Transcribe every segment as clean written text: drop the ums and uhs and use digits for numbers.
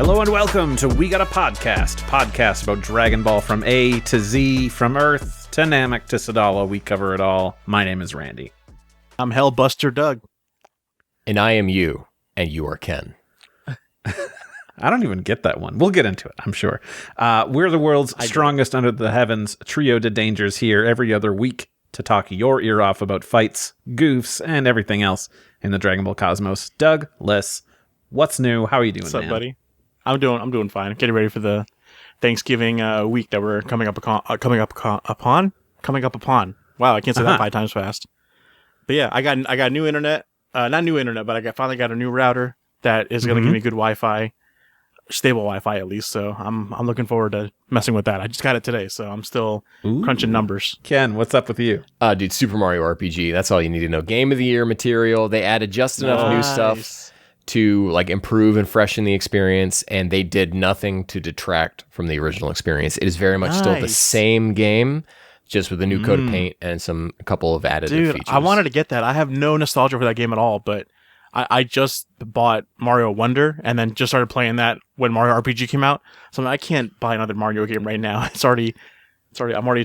Hello and welcome to We Got a podcast about Dragon Ball from A to Z, from Earth to Namek to Sadala. We cover it all. My name is Randy. I'm Hellbuster Doug. And I am you, and you are Ken. I don't even get that one. We'll get into it, I'm sure. We're the world's strongest under the heavens trio de dangers here every other week to talk your ear off about fights, goofs, and everything else in the Dragon Ball cosmos. Doug, Les, what's new? How are you doing, What's up, man? buddy? I'm doing fine. Getting ready for the Thanksgiving week that we're coming up upon. Wow, I can't say that 5 times fast. But yeah, I got new internet. Not new internet, but finally got a new router that is going to give me good Wi-Fi, stable Wi-Fi at least. So I'm looking forward to messing with that. I just got it today, so I'm still crunching numbers. Ken, what's up with you? Dude, Super Mario RPG. That's all you need to know. Game of the Year material. They added just enough new stuff to like improve and freshen the experience, and they did nothing to detract from the original experience. It is very much still the same game, just with a new coat of paint and a couple of added features. I wanted to get that. I have no nostalgia for that game at all, but I just bought Mario Wonder and then just started playing that when Mario RPG came out. So I can't buy another Mario game right now. I'm already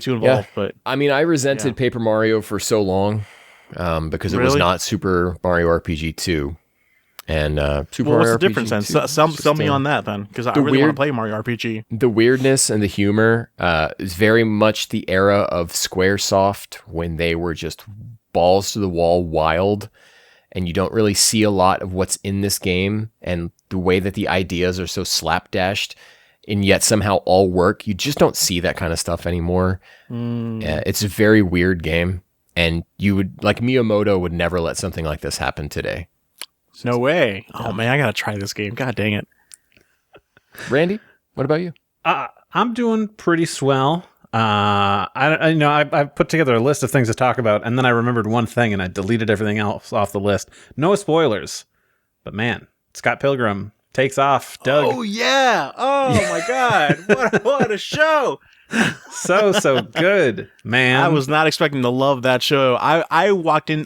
too involved. Yeah. But I mean, I resented Paper Mario for so long because it was not Super Mario RPG 2. And Super Mario what's the RPG difference then? 2 Sell me on that then, because I really want to play Mario RPG. The weirdness and the humor is very much the era of Squaresoft when they were just balls to the wall wild, and you don't really see a lot of what's in this game, and the way that the ideas are so slapdashed and yet somehow all work. You just don't see that kind of stuff anymore. It's a very weird game, and Miyamoto would never let something like this happen today. No way. Oh man, I gotta try this game. God dang it. Randy, what about you? I'm doing pretty swell. I put together a list of things to talk about, and then I remembered one thing, and I deleted everything else off the list. No spoilers, but man, Scott Pilgrim takes off. Doug. Oh yeah. Oh my God. What a show. So good, man. I was not expecting to love that show. I walked in.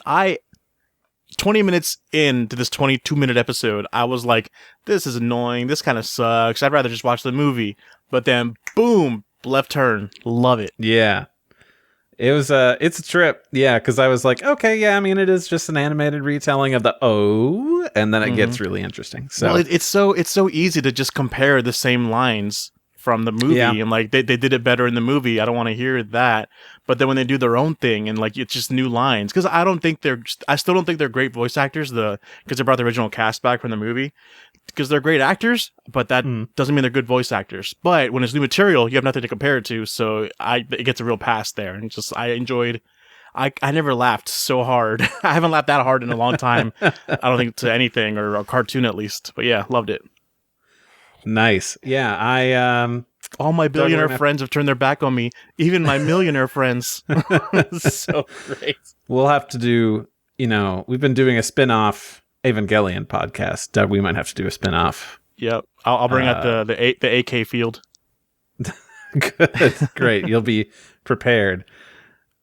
20 minutes into this 22-minute episode, I was like, this is annoying. This kind of sucks. I'd rather just watch the movie. But then, boom, left turn. Love it. Yeah. It was it's a trip. Yeah, because I was like, okay, yeah, I mean, it is just an animated retelling of the and then it gets really interesting. So well, it's so easy to just compare the same lines from the movie, and like they did it better in the movie. I don't want to hear that. But then when they do their own thing and like it's just new lines, because I still don't think they're great voice actors. Because they brought the original cast back from the movie, because they're great actors, but that doesn't mean they're good voice actors. But when it's new material, you have nothing to compare it to, so it gets a real pass there. And just I enjoyed. I never laughed so hard. I haven't laughed that hard in a long time. I don't think to anything or a cartoon at least. But yeah, loved it. Nice. Yeah, all my billionaire friends have turned their back on me. Even my millionaire friends. So great. We'll have to do, we've been doing a spin-off Evangelion podcast. Doug, we might have to do a spin-off. Yep. I'll bring out the AK field. Good. Great. You'll be prepared.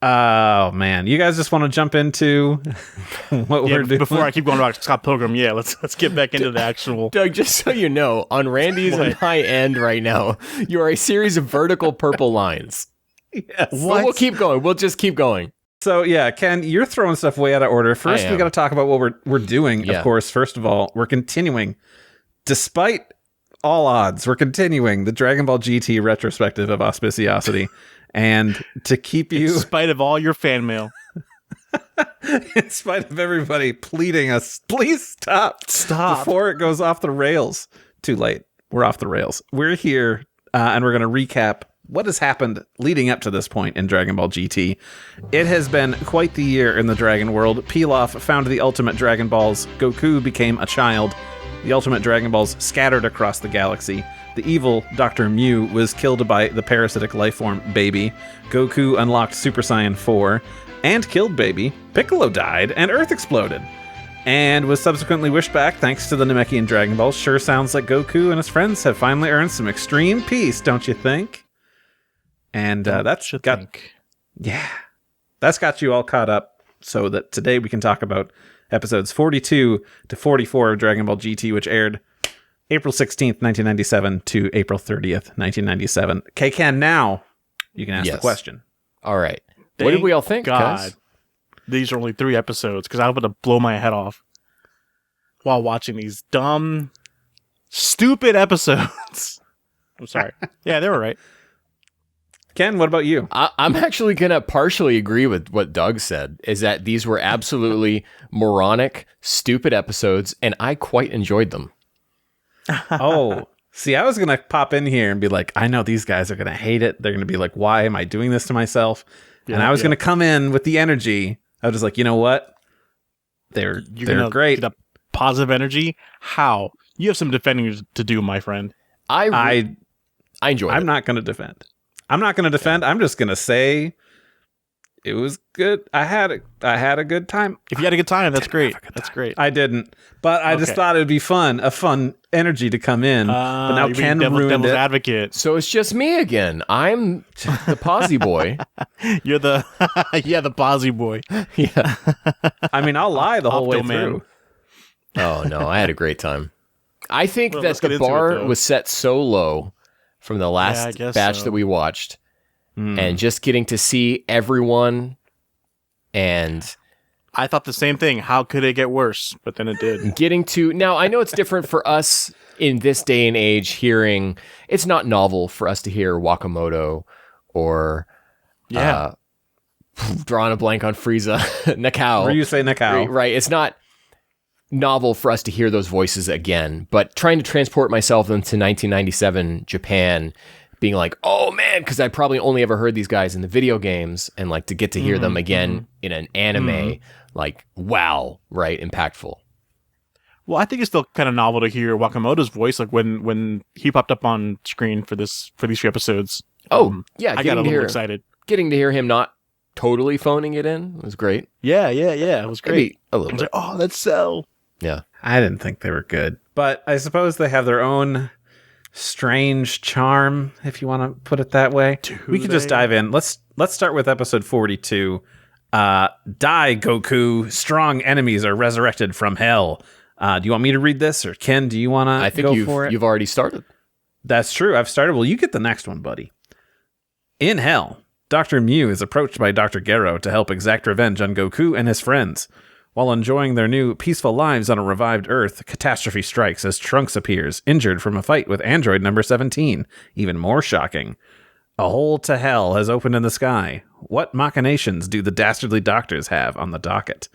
Oh man, you guys just want to jump into what we're doing before I keep going about Scott Pilgrim? Yeah, let's get back into the actual. Doug, just so you know, on Randy's and my end right now, you are a series of vertical purple lines. Yes. What? We'll keep going. We'll just keep going. So yeah, Ken, you're throwing stuff way out of order. First, we got to talk about what we're doing. Yeah. Of course, first of all, we're continuing, despite all odds, we're continuing the Dragon Ball GT retrospective of Auspiciosity. And to keep you... In spite of all your fan mail. In spite of everybody pleading us, please stop. Stop. Before it goes off the rails. Too late. We're off the rails. We're here, and we're going to recap what has happened leading up to this point in Dragon Ball GT. It has been quite the year in the Dragon world. Pilaf found the ultimate Dragon Balls. Goku became a child. The ultimate Dragon Balls scattered across the galaxy. The evil Dr. Mew was killed by the parasitic lifeform Baby. Goku unlocked Super Saiyan 4 and killed Baby. Piccolo died and Earth exploded and was subsequently wished back thanks to the Namekian Dragon Balls. Sure sounds like Goku and his friends have finally earned some extreme peace, don't you think? And that's got you all caught up so that today we can talk about episodes 42 to 44 of Dragon Ball GT, which aired April 16th, 1997 to April 30th, 1997. Okay, Ken, now you can ask the question. All right. What did we all think, God, guys? these are only 3 episodes because I was going to blow my head off while watching these dumb, stupid episodes. I'm sorry. Yeah, they were right. Ken, what about you? I'm actually going to partially agree with what Doug said, is that these were absolutely moronic, stupid episodes, and I quite enjoyed them. Oh, see, I was going to pop in here and be like, I know these guys are going to hate it. They're going to be like, why am I doing this to myself? Yeah, and I was going to come in with the energy. I was just like, you know what? They're great. Get a positive energy? How? You have some defending to do, my friend. I enjoyed it. I'm not going to defend. I'm just going to say it was good. I had a good time. If you had a good time, that's great. That's great. I didn't, but I just thought it would be a fun energy to come in. But now Ken ruined devil's it. Advocate. So it's just me again. I'm the posy boy. You're the the posy boy. Yeah. I mean, I'll lie the whole way through. Oh no, I had a great time. I think that the bar was set so low from the last batch that we watched, and just getting to see everyone, and I thought the same thing. How could it get worse? But then it did. Now I know it's different for us in this day and age. Hearing it's not novel for us to hear Wakamoto or drawing a blank on Frieza, Nakao. Where you say Nakao, right? It's not novel for us to hear those voices again, but trying to transport myself into 1997 Japan, being like, oh man, because I probably only ever heard these guys in the video games, and like to get to hear them again in an anime, like wow, right? Impactful. Well, I think it's still kind of novel to hear Wakamoto's voice, like when he popped up on screen for these 3 episodes. Yeah, I got a little excited. Getting to hear him not totally phoning it in was great. Yeah, it was great. Maybe a little bit. Like, oh, that's so. Yeah. I didn't think they were good, but I suppose they have their own strange charm, if you want to put it that way. We could just dive in. Let's start with episode 42. Die, Goku. Strong enemies are resurrected from hell. Do you want me to read this, or Ken, do you want to go for it? You've already started. That's true. I've started. Well, you get the next one, buddy. In hell, Dr. Mew is approached by Dr. Gero to help exact revenge on Goku and his friends. While enjoying their new peaceful lives on a revived Earth, catastrophe strikes as Trunks appears, injured from a fight with android number 17. Even more shocking. A hole to hell has opened in the sky. What machinations do the dastardly doctors have on the docket?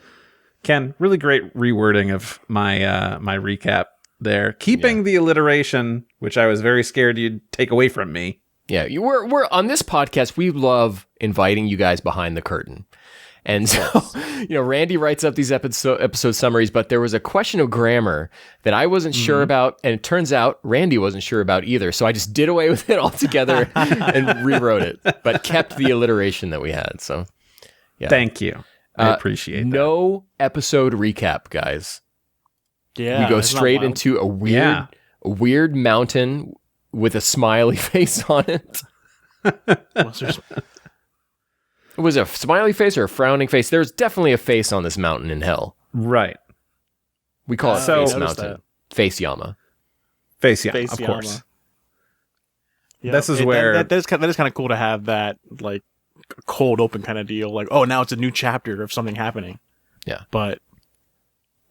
Ken, really great rewording of my my recap there. Keeping the alliteration, which I was very scared you'd take away from me. Yeah, we're on this podcast, we love inviting you guys behind the curtain. And so, Randy writes up these episode summaries, but there was a question of grammar that I wasn't sure about, and it turns out Randy wasn't sure about either. So I just did away with it altogether and rewrote it, but kept the alliteration that we had. So, yeah. Thank you. I appreciate that. No episode recap, guys. Yeah, we go straight into a weird mountain with a smiley face on it. Was it a smiley face or a frowning face? There's definitely a face on this mountain in hell. Right. We call it Face Mountain. Face Yama. Face Yama, of course. Yeah, this is where... That is kind of cool to have that, like, cold open kind of deal. Like, oh, now it's a new chapter of something happening. Yeah. But...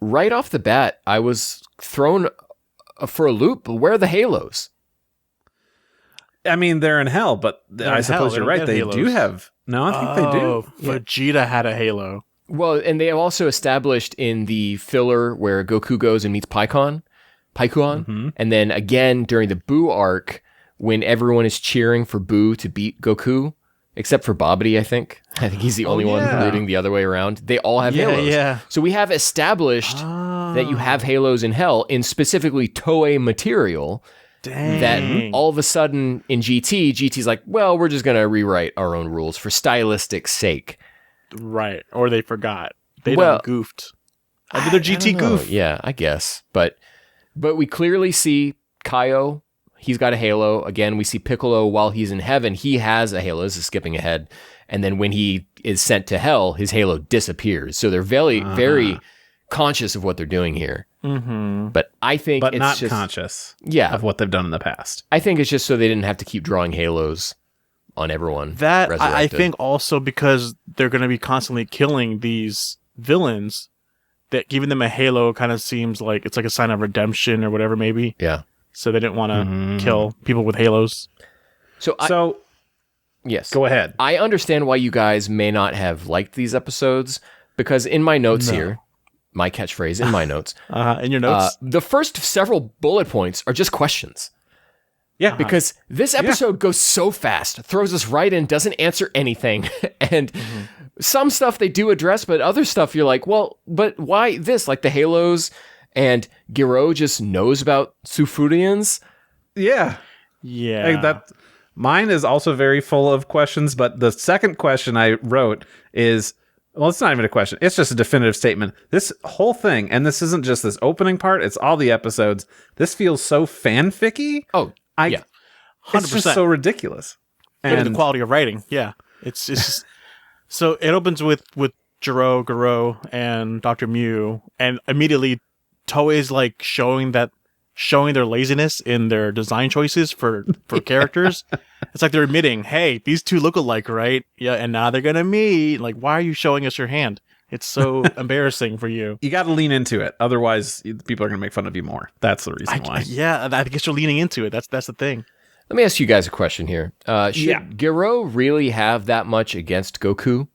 right off the bat, I was thrown for a loop. Where are the halos? I mean, they're in hell, but I suppose you're right. They do have... No, I think they do. Vegeta had a halo. Well, and they have also established in the filler where Goku goes and meets Paikuon, and then again during the Boo arc when everyone is cheering for Boo to beat Goku, except for Babidi, I think. I think he's the only one rooting the other way around. They all have halos. Yeah. So we have established that you have halos in hell in specifically Toei material. Dang. That all of a sudden in GT's like, well, we're just going to rewrite our own rules for stylistic sake. Right. Or they forgot. They done goofed. I did their GT goof. Yeah, I guess. But we clearly see Kaio. He's got a halo. Again, we see Piccolo while he's in heaven. He has a halo. This is skipping ahead. And then when he is sent to hell, his halo disappears. So they're very conscious of what they're doing here. Mm-hmm. But I think but it's not just, conscious yeah, of what they've done in the past. I think it's just so they didn't have to keep drawing halos on everyone. That I resurrected. think also because they're going to be constantly killing these villains, that giving them a halo kind of seems like it's like a sign of redemption or whatever, maybe. Yeah. So they didn't want to kill people with halos. So yes, go ahead. I understand why you guys may not have liked these episodes, because in my notes here, my catchphrase in my notes, In your notes, the first several bullet points are just questions. Yeah, Because this episode goes so fast, throws us right in, doesn't answer anything. And some stuff they do address, but other stuff you're like, well, but why this? Like the halos, and Giro just knows about Sufurians. yeah. yeah. Like that. Mine is also very full of questions, but the second question I wrote is, well, it's not even a question. It's just a definitive statement. This whole thing, and this isn't just this opening part, it's all the episodes. This feels so fanficky. Oh, yeah. It's just 100%. so ridiculous. Look at And the quality of writing. Yeah. It's just, so it opens with Jiro, Garo, and Dr. Mew, and immediately Toei's like showing their laziness in their design choices for characters. It's like they're admitting, hey, these two look alike, right? Yeah, and now they're gonna meet. Like, why are you showing us your hand? It's so embarrassing for you. you got to lean into it. Otherwise, people are going to make fun of you more. That's the reason why. Yeah, I guess you're leaning into it. That's the thing. Let me ask you guys a question here. Should Yeah. Giro really have that much against Goku?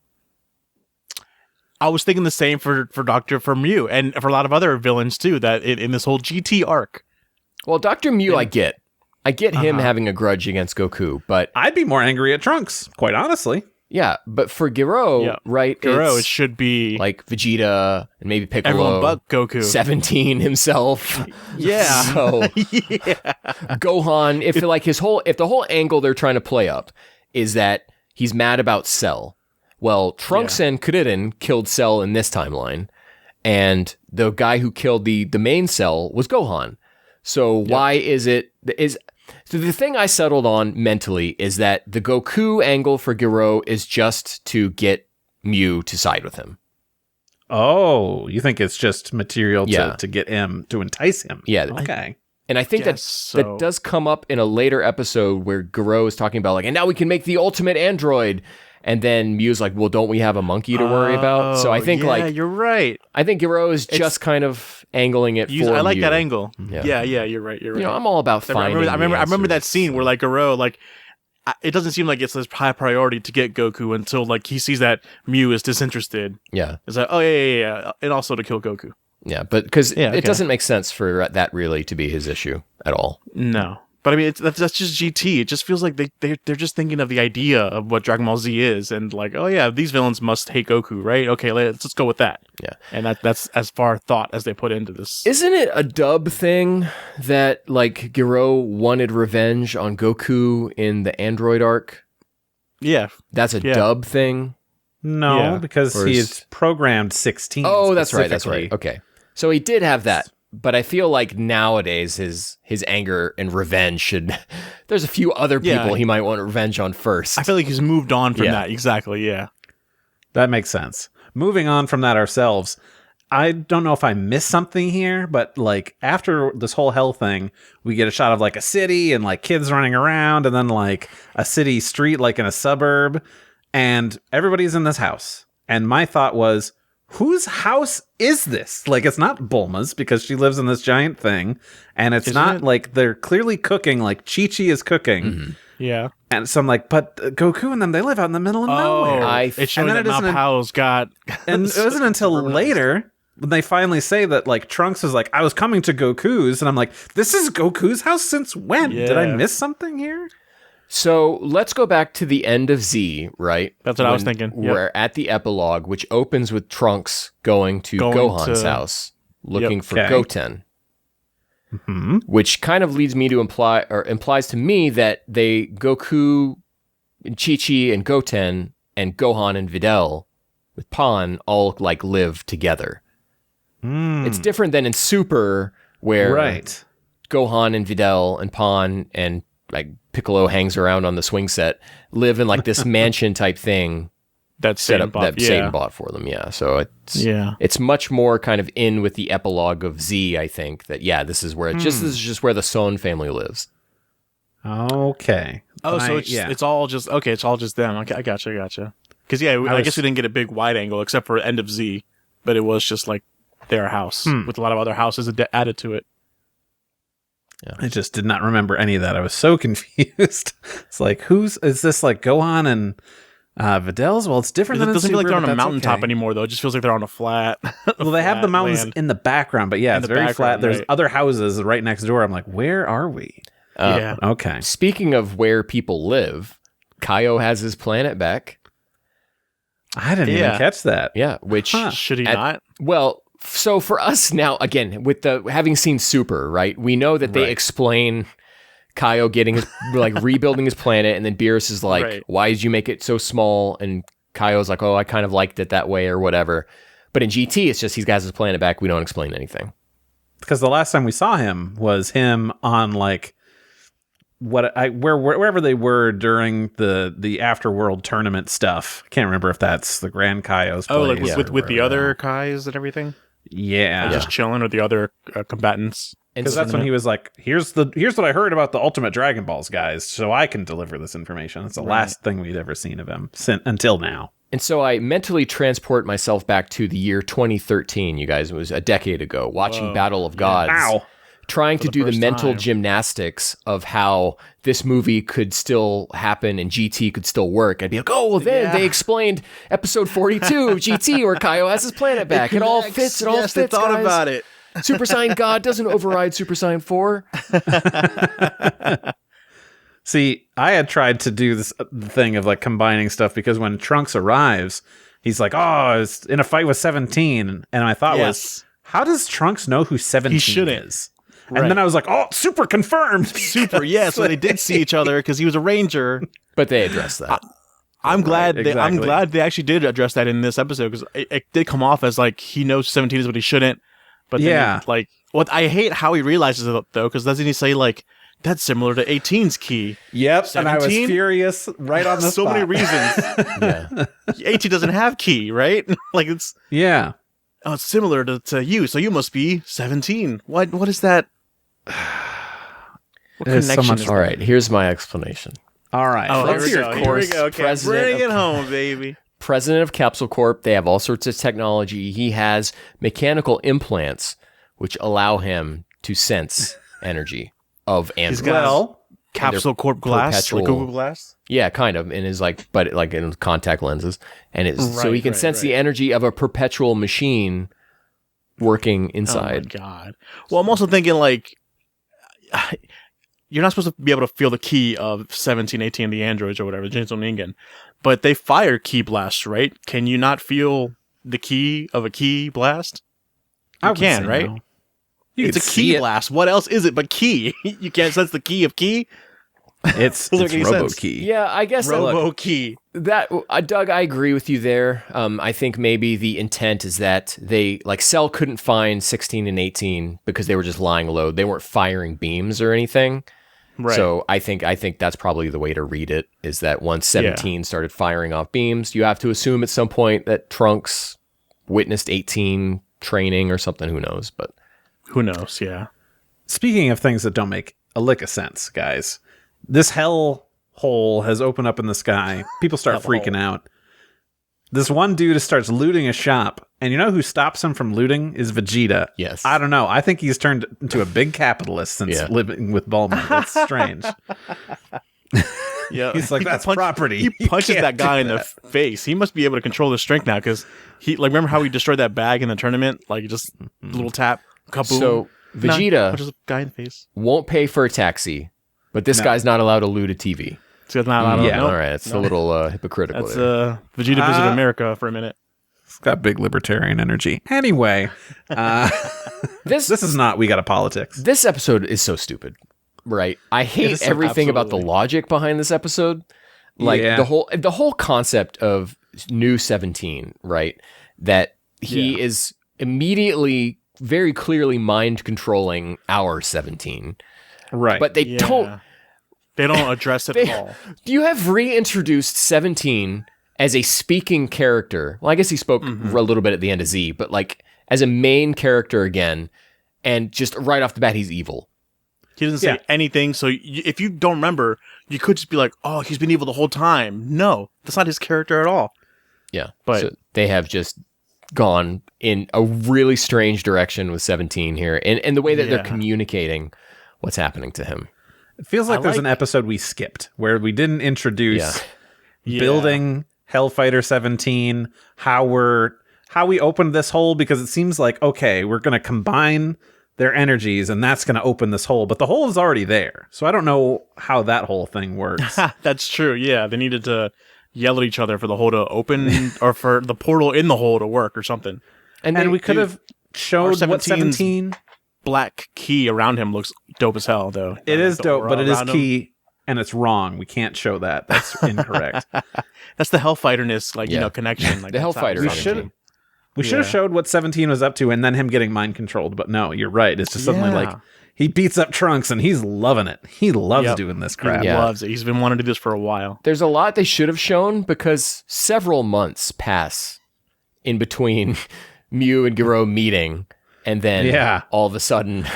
I was thinking the same for Mew and for a lot of other villains too. That in this whole GT arc. Well, Dr. Mew, I get him having a grudge against Goku, but I'd be more angry at Trunks, quite honestly. yeah, but for Giro, right? Garo, it's it should be like Vegeta and maybe Piccolo, everyone but Goku. 17 himself. Yeah. So Gohan, if the whole angle they're trying to play up is that he's mad about Cell. Well, Trunks and Kuririn killed Cell in this timeline, and the guy who killed the main Cell was Gohan. So why is so the thing I settled on mentally is that the Goku angle for Giro is just to get Mew to side with him. Oh, you think it's just material Yeah. to get him, to entice him? Yeah. Okay. And I think Guess so. that does come up in a later episode where Garo is talking about like, and now we can make the ultimate android. And then Mew's like, well, don't we have a monkey to worry about? So I think you're right. I think Garo is just kind of angling it for I like Mew. that angle. Yeah. Yeah, you're right. You're right. You know, I'm all about finding. I remember that answers. scene where like Garo, like it doesn't seem like it's this high priority to get Goku until like he sees that Mew is disinterested. Yeah, It's like, oh yeah, and also to kill Goku. yeah, but because Yeah, okay. it doesn't make sense for that really to be his issue at all. No, but I mean that's just GT. It just feels like they're just thinking of the idea of what Dragon Ball Z is, and like, oh yeah, these villains must hate Goku, right? Okay, let's go with that. Yeah, And that's as far thought as they put into this. isn't it a dub thing that like Garo wanted revenge on Goku in the Android arc? Yeah, That's a Yeah. dub thing. No, Yeah. because Or he is- is programmed 16. Oh, that's right. specifically. Okay. So he did have that, but I feel like nowadays his anger and revenge should. There's a few other Yeah. people he might want revenge on first. I feel like he's moved on from Yeah. that. Exactly. Yeah. That makes sense. Moving on from that ourselves, I don't know if I missed something here, but like after this whole hell thing, we get a shot of like a city and like kids running around, and then like a city street like in a suburb, and everybody's in this house. And my thought was, whose house is this? Like, it's not Bulma's because she lives in this giant thing, and it's Isn't not it? like they're clearly cooking, like Chi-Chi is cooking. Mm-hmm. Yeah. And so I'm like, but Goku and them, they live out in the middle of nowhere. It's showing and that then it Mao isn't- Pao's got. And it wasn't until later when they finally say that, like, Trunks was like, I was coming to Goku's, and I'm like, this is Goku's house since when? Did I Yeah. miss something here? So let's go back to the end of Z, right? That's what I was thinking. Yep. We're at the epilogue, which opens with Trunks going to Gohan's house, looking for Okay. Goten. Hmm. Which kind of leads me to implies to me that Goku, and Chi-Chi, and Goten, and Gohan and Videl with Pan all like live together. It's different than in Super, where Right. Gohan and Videl and Pan and like Piccolo hangs around on the swing set, live in like this mansion type thing that Satan bought. Satan bought for them. Yeah, so it's much more kind of in with the epilogue of Z. I think that this is where this is just where the Son family lives. Okay. Oh, so it's all just it's all just them. Okay, I gotcha. Because I guess we didn't get a big wide angle except for end of Z, but it was just like their house with a lot of other houses added to it. Yeah. I just did not remember any of that. I was so confused. It's like, is this like Gohan and Vidal's? Well, it's different. It doesn't feel like they're on a mountaintop anymore, though. It just feels like they're on a flat. Well, they have the mountains in the background, but it's very flat. There's other houses right next door. I'm like, where are we? Okay. Speaking of where people live, Kaio has his planet back. I didn't even catch that. Yeah, which should he not? Well, so for us now, again, with having seen Super, right? We know that they explain Kaio getting his rebuilding his planet, and then Beerus is like, "Why did you make it so small?" And Kaio's like, "Oh, I kind of liked it that way, or whatever." But in GT, it's just he's got his planet back. We don't explain anything because the last time we saw him was him on like wherever they were during the Afterworld tournament stuff. I can't remember if that's the Grand Kaio's place. Oh, like with the other Kais and everything. Yeah, just chilling with the other combatants. Because that's when he was like, "Here's what I heard about the Ultimate Dragon Balls guys, so I can deliver this information." That's the last thing we'd ever seen of him until now. And so I mentally transport myself back to the year 2013. You guys, it was a decade ago, watching Battle of Gods, trying to do the mental gymnastics of how this movie could still happen and GT could still work. I'd be like, "Oh, well, then they explained episode 42 of GT where Kaio has his planet back. It all fits. It all fits. They thought guys. About it. Super Saiyan God doesn't override Super Saiyan 4. See, I had tried to do this thing of like combining stuff because when Trunks arrives, he's like, "Oh, it's in a fight with 17." And my thought was, how does Trunks know who 17 is? And then I was like, "Oh, Super confirmed." Super, so they did see each other because he was a ranger. But they addressed that. I'm glad they actually did address that in this episode because it did come off as like he knows 17 is what he shouldn't. But then I hate how he realizes it though, because doesn't he say like that's similar to 18's key? Yep, 17? And I was furious right on the so spot. many reasons. 18 doesn't have key, right? Like it's it's similar to you, so you must be 17. What is that? What connection is all right, here's my explanation. All right, here we go. Okay. Bring it home, baby. President of Capsule Corp. They have all sorts of technology. He has mechanical implants which allow him to sense energy of androids. Capsule Corp glass, like Google Glass. Yeah, kind of. In his but in contact lenses, and so he can sense the energy of a perpetual machine working inside. Oh my god. Well, I'm also thinking like you're not supposed to be able to feel the ki of 17, 18, the androids or whatever, Jinzo Ningen, but they fire ki blasts, right? Can you not feel the ki of a ki blast? You can, right? No. It's a ki blast. What else is it but ki? You can't sense the ki of ki? It's Robo-Ki. Yeah, I guess Robo-Ki. Doug, I agree with you there. I think maybe the intent is that they, like, Cell couldn't find 16 and 18 because they were just lying low. They weren't firing beams or anything. Right. So I think that's probably the way to read it, is that once 17 started firing off beams, you have to assume at some point that Trunks witnessed 18 training or something. Who knows? But who knows? Yeah. Speaking of things that don't make a lick of sense, guys, this hell hole has opened up in the sky. People start freaking out. This one dude starts looting a shop, and you know who stops him from looting is Vegeta. Yes. I don't know. I think he's turned into a big capitalist since living with Bulma. That's strange. Yeah, he's like, that's property. He punches that guy in the face. He must be able to control his strength now, because remember how he destroyed that bag in the tournament? Like, just a little tap, kaboom. So Vegeta punches a guy in the face. Won't pay for a taxi, but this guy's not allowed to loot a TV. So not allowed to, all right, it's a little hypocritical. That's Vegeta visited America for a minute. It's got big libertarian energy. Anyway, this is not We Gotta Politics. This episode is so stupid, right? I hate everything about the logic behind this episode. Like the whole concept of new 17, right? That he is immediately, very clearly mind controlling our 17. Right. But they don't address it at all. You have reintroduced 17 as a speaking character, well, I guess he spoke a little bit at the end of Z, but like as a main character again, and just right off the bat, he's evil. He doesn't say anything, so if you don't remember, you could just be like, oh, he's been evil the whole time. No, that's not his character at all. Yeah, but so they have just gone in a really strange direction with 17 here, and the way that they're communicating what's happening to him. It feels like there's an episode we skipped where we didn't introduce building Hellfighter 17, how we opened this hole, because it seems like, okay, we're going to combine their energies and that's going to open this hole, but the hole is already there. So I don't know how that whole thing works. That's true. Yeah, they needed to yell at each other for the hole to open or for the portal in the hole to work or something. And we could have showed what 17 black key around him looks dope as hell, though. It is dope, but it is key and it's wrong. We can't show that. That's incorrect. That's the Hellfighter-ness, connection. Like the Hellfighter. We should have showed what 17 was up to and then him getting mind controlled, but no, you're right. It's just suddenly like he beats up Trunks and he's loving it. He loves doing this crap. He loves it. He's been wanting to do this for a while. There's a lot they should have shown because several months pass in between Mew and Garo meeting, and then all of a sudden...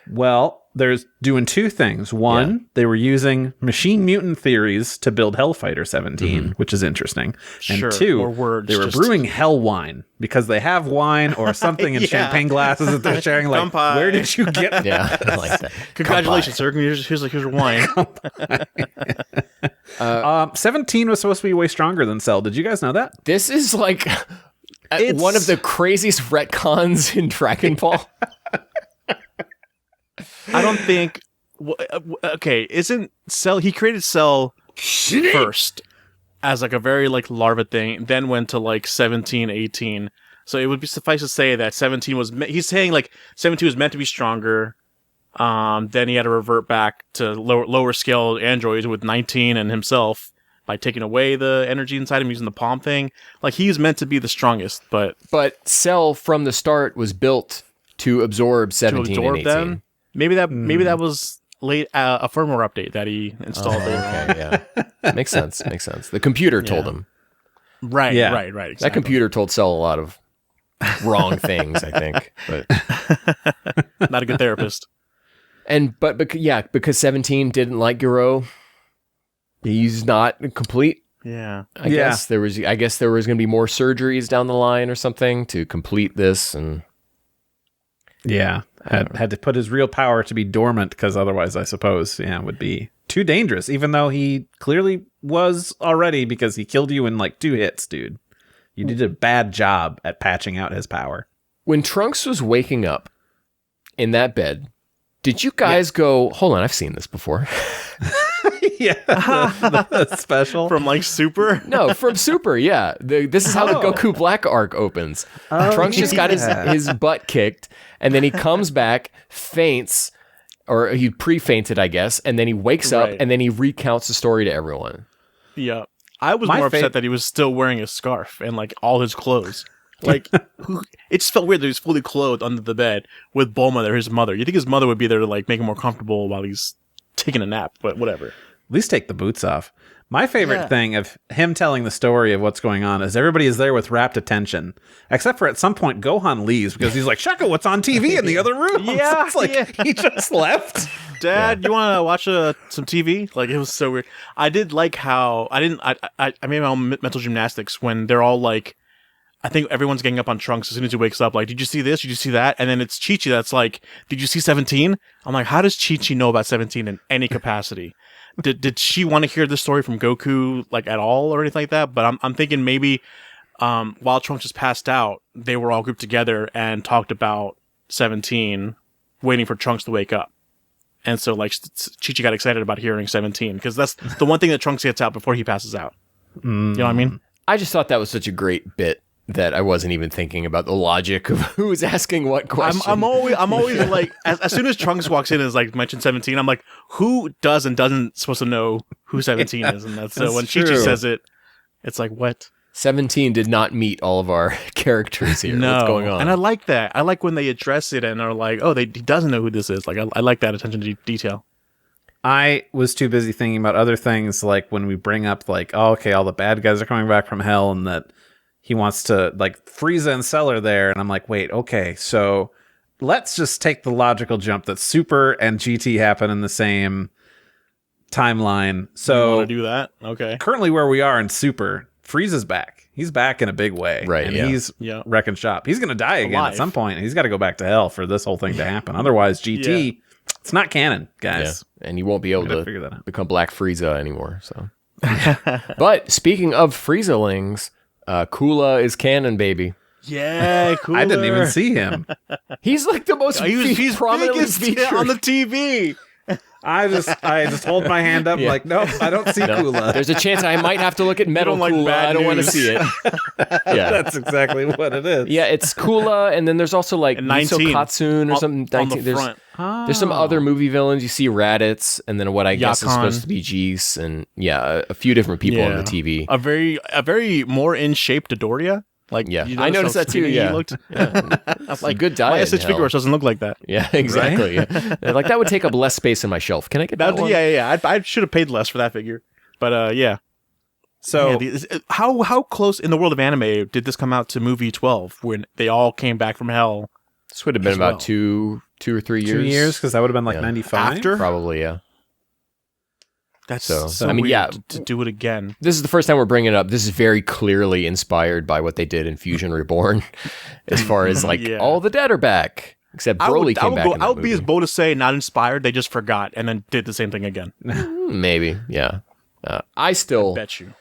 Well, there's doing two things. One, they were using machine mutant theories to build Hellfighter 17, which is interesting. And two, they were brewing hell wine because they have wine or something in champagne glasses that they're sharing. Like, where did you get that? Yeah, I like that. Congratulations, sir. Here's your wine. 17 was supposed to be way stronger than Cell. Did you guys know that? This is like one of the craziest retcons in Dragon Ball. I don't think... Okay, isn't Cell... He created Cell first as like a very like larva thing, then went to like 17, 18. So it would be suffice to say that 17 was... He's saying like 17 was meant to be stronger. Then he had to revert back to lower scale androids with 19 and himself by taking away the energy inside him using the palm thing. Like he's meant to be the strongest, but... But Cell from the start was built to absorb 17 and 18. Them? Maybe that was late a firmware update that he installed there. Okay, yeah. Makes sense. The computer told him. Right, exactly. That computer told Cell a lot of wrong things, I think. But not a good therapist. But because 17 didn't like Garo, he's not complete. Yeah. I guess there was going to be more surgeries down the line or something to complete this, and had to put his real power to be dormant because otherwise, I suppose, it would be too dangerous. Even though he clearly was already, because he killed you in like 2 hits, dude. You did a bad job at patching out his power. When Trunks was waking up in that bed, did you guys go, hold on, I've seen this before. The special from like Super. No, from Super. Yeah, this is how the Goku Black arc opens. Trunks just got his butt kicked, and then he comes back, faints, or he pre-fainted, I guess, and then he wakes up, and then he recounts the story to everyone. Yeah, I was more upset that he was still wearing a scarf and like all his clothes. Like, it just felt weird that he was fully clothed under the bed with Bulma there, his mother. You think his mother would be there to like make him more comfortable while he's taking a nap, but whatever. At least take the boots off. My favorite thing of him telling the story of what's going on is everybody is there with rapt attention, except for at some point Gohan leaves because he's like, Shaka, what's on TV in the other room? Yeah, it's like he just left. Dad, you want to watch some TV? Like, it was so weird. I did like how I made my own mental gymnastics when they're all like, I think everyone's getting up on Trunks as soon as he wakes up. Like, did you see this? Did you see that? And then it's Chi-Chi that's like, did you see 17? I'm like, how does Chi-Chi know about 17 in any capacity? Did she want to hear the story from Goku like at all or anything like that? But I'm thinking maybe while Trunks was passed out, they were all grouped together and talked about 17, waiting for Trunks to wake up. And so like Chi-Chi got excited about hearing 17 because that's the one thing that Trunks gets out before he passes out. You know what I mean? I just thought that was such a great bit that I wasn't even thinking about the logic of who's asking what question. I'm always like, as soon as Trunks walks in and is like mentioned 17, I'm like, who does and doesn't supposed to know who 17 is? And that's so when Chi-Chi says it, it's like, what? 17 did not meet all of our characters here. No. What's going on? And I like that. I like when they address it and are like, oh, he doesn't know who this is. Like, I like that attention to detail. I was too busy thinking about other things, like when we bring up like, oh, okay, all the bad guys are coming back from hell, and that he wants to like Frieza and Cell are there, and I'm like, wait, okay, so let's just take the logical jump that Super and GT happen in the same timeline. So you want to do that? Okay. Currently, where we are in Super, Frieza's back. He's back in a big way, right? And yeah. he's wrecking shop. He's gonna die again at some point. He's got to go back to hell for this whole thing to happen. Otherwise, GT. It's not canon, guys. Yeah. And you won't be able to figure that out. become Black Frieza anymore. So, but speaking of Friezalings, Kula is canon, baby. Yeah, cool. I didn't even see him. He's like the most he's prominently biggest featured on the TV. I just hold my hand up like, nope, I don't see Kula. There's a chance I might have to look at Metal like Kula. bad I don't want to news. see it. Yeah, That's exactly what it is. yeah, it's Kula, and then there's also like And Miso 19 Katsune or something. on the 19 there's, front. there's some other movie villains. You see Raditz, and then what I guess is Yakan. supposed to be Geese, and a few different people on the TV. A very more in shape Dodoria. Like Yeah. you I noticed how that too, skinny he yeah. looked? It's like good My diet. SH Figure doesn't look like that. Yeah, exactly. Yeah. They're like that would take up less space in my shelf. Can I get that one? Yeah. I should have paid less for that figure, but yeah. So How close in the world of anime did this come out to movie 12 when they all came back from hell? This would have been As about well. two or 3 years. 2 years, because that would have been like Yeah. 95. After? Probably, yeah. That's So, so I mean, weird yeah. to do it again. This is the first time we're bringing it up. This is very clearly inspired by what they did in Fusion Reborn, as far as like Yeah. all the dead are back, except Broly came back. I would be as bold as say not inspired. They just forgot and then did the same thing again. Maybe, yeah. I still Bet you.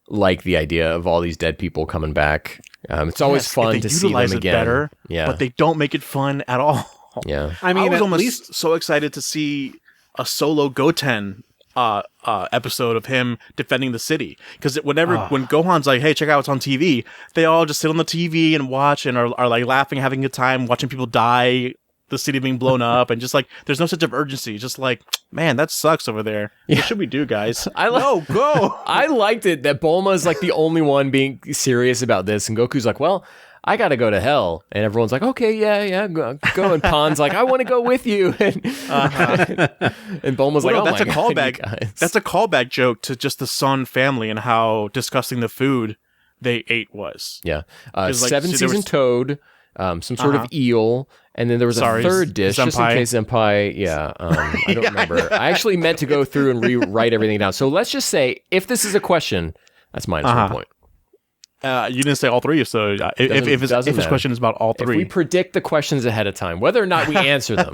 like the idea of all these dead people coming back. It's always Yes, fun if to they see them utilize it again. better, Yeah, but they don't make it fun at all. yeah. I mean, I was at almost least so excited to see a solo Goten episode of him defending the city, because when Gohan's like, hey, check out what's on TV, they all just sit on the TV and watch and are like laughing, having a good time, watching people die, the city being blown up, and just like there's no sense of urgency, just like, man, that sucks over there. What should we do, guys? No, go. I liked it that Bulma is like the only one being serious about this, and Goku's like, well, I gotta go to hell, and everyone's like, okay, yeah, go. And Pon's like, I want to go with you, and Bulma's like, oh that's my a God, callback. you guys. That's a callback joke to just the Sun family and how disgusting the food they ate was. Yeah. 'Cause, like, Seven see, there season was- toad, some sort of eel, and then there was Sorry, a third dish, just in Senpai. case Senpai, I don't remember. I actually meant to go through and rewrite everything down. So let's just say, if this is a question, that's minus 1 point. You didn't say all three, so if his matter. question is about all If three. we predict the questions ahead of time, whether or not we answer them.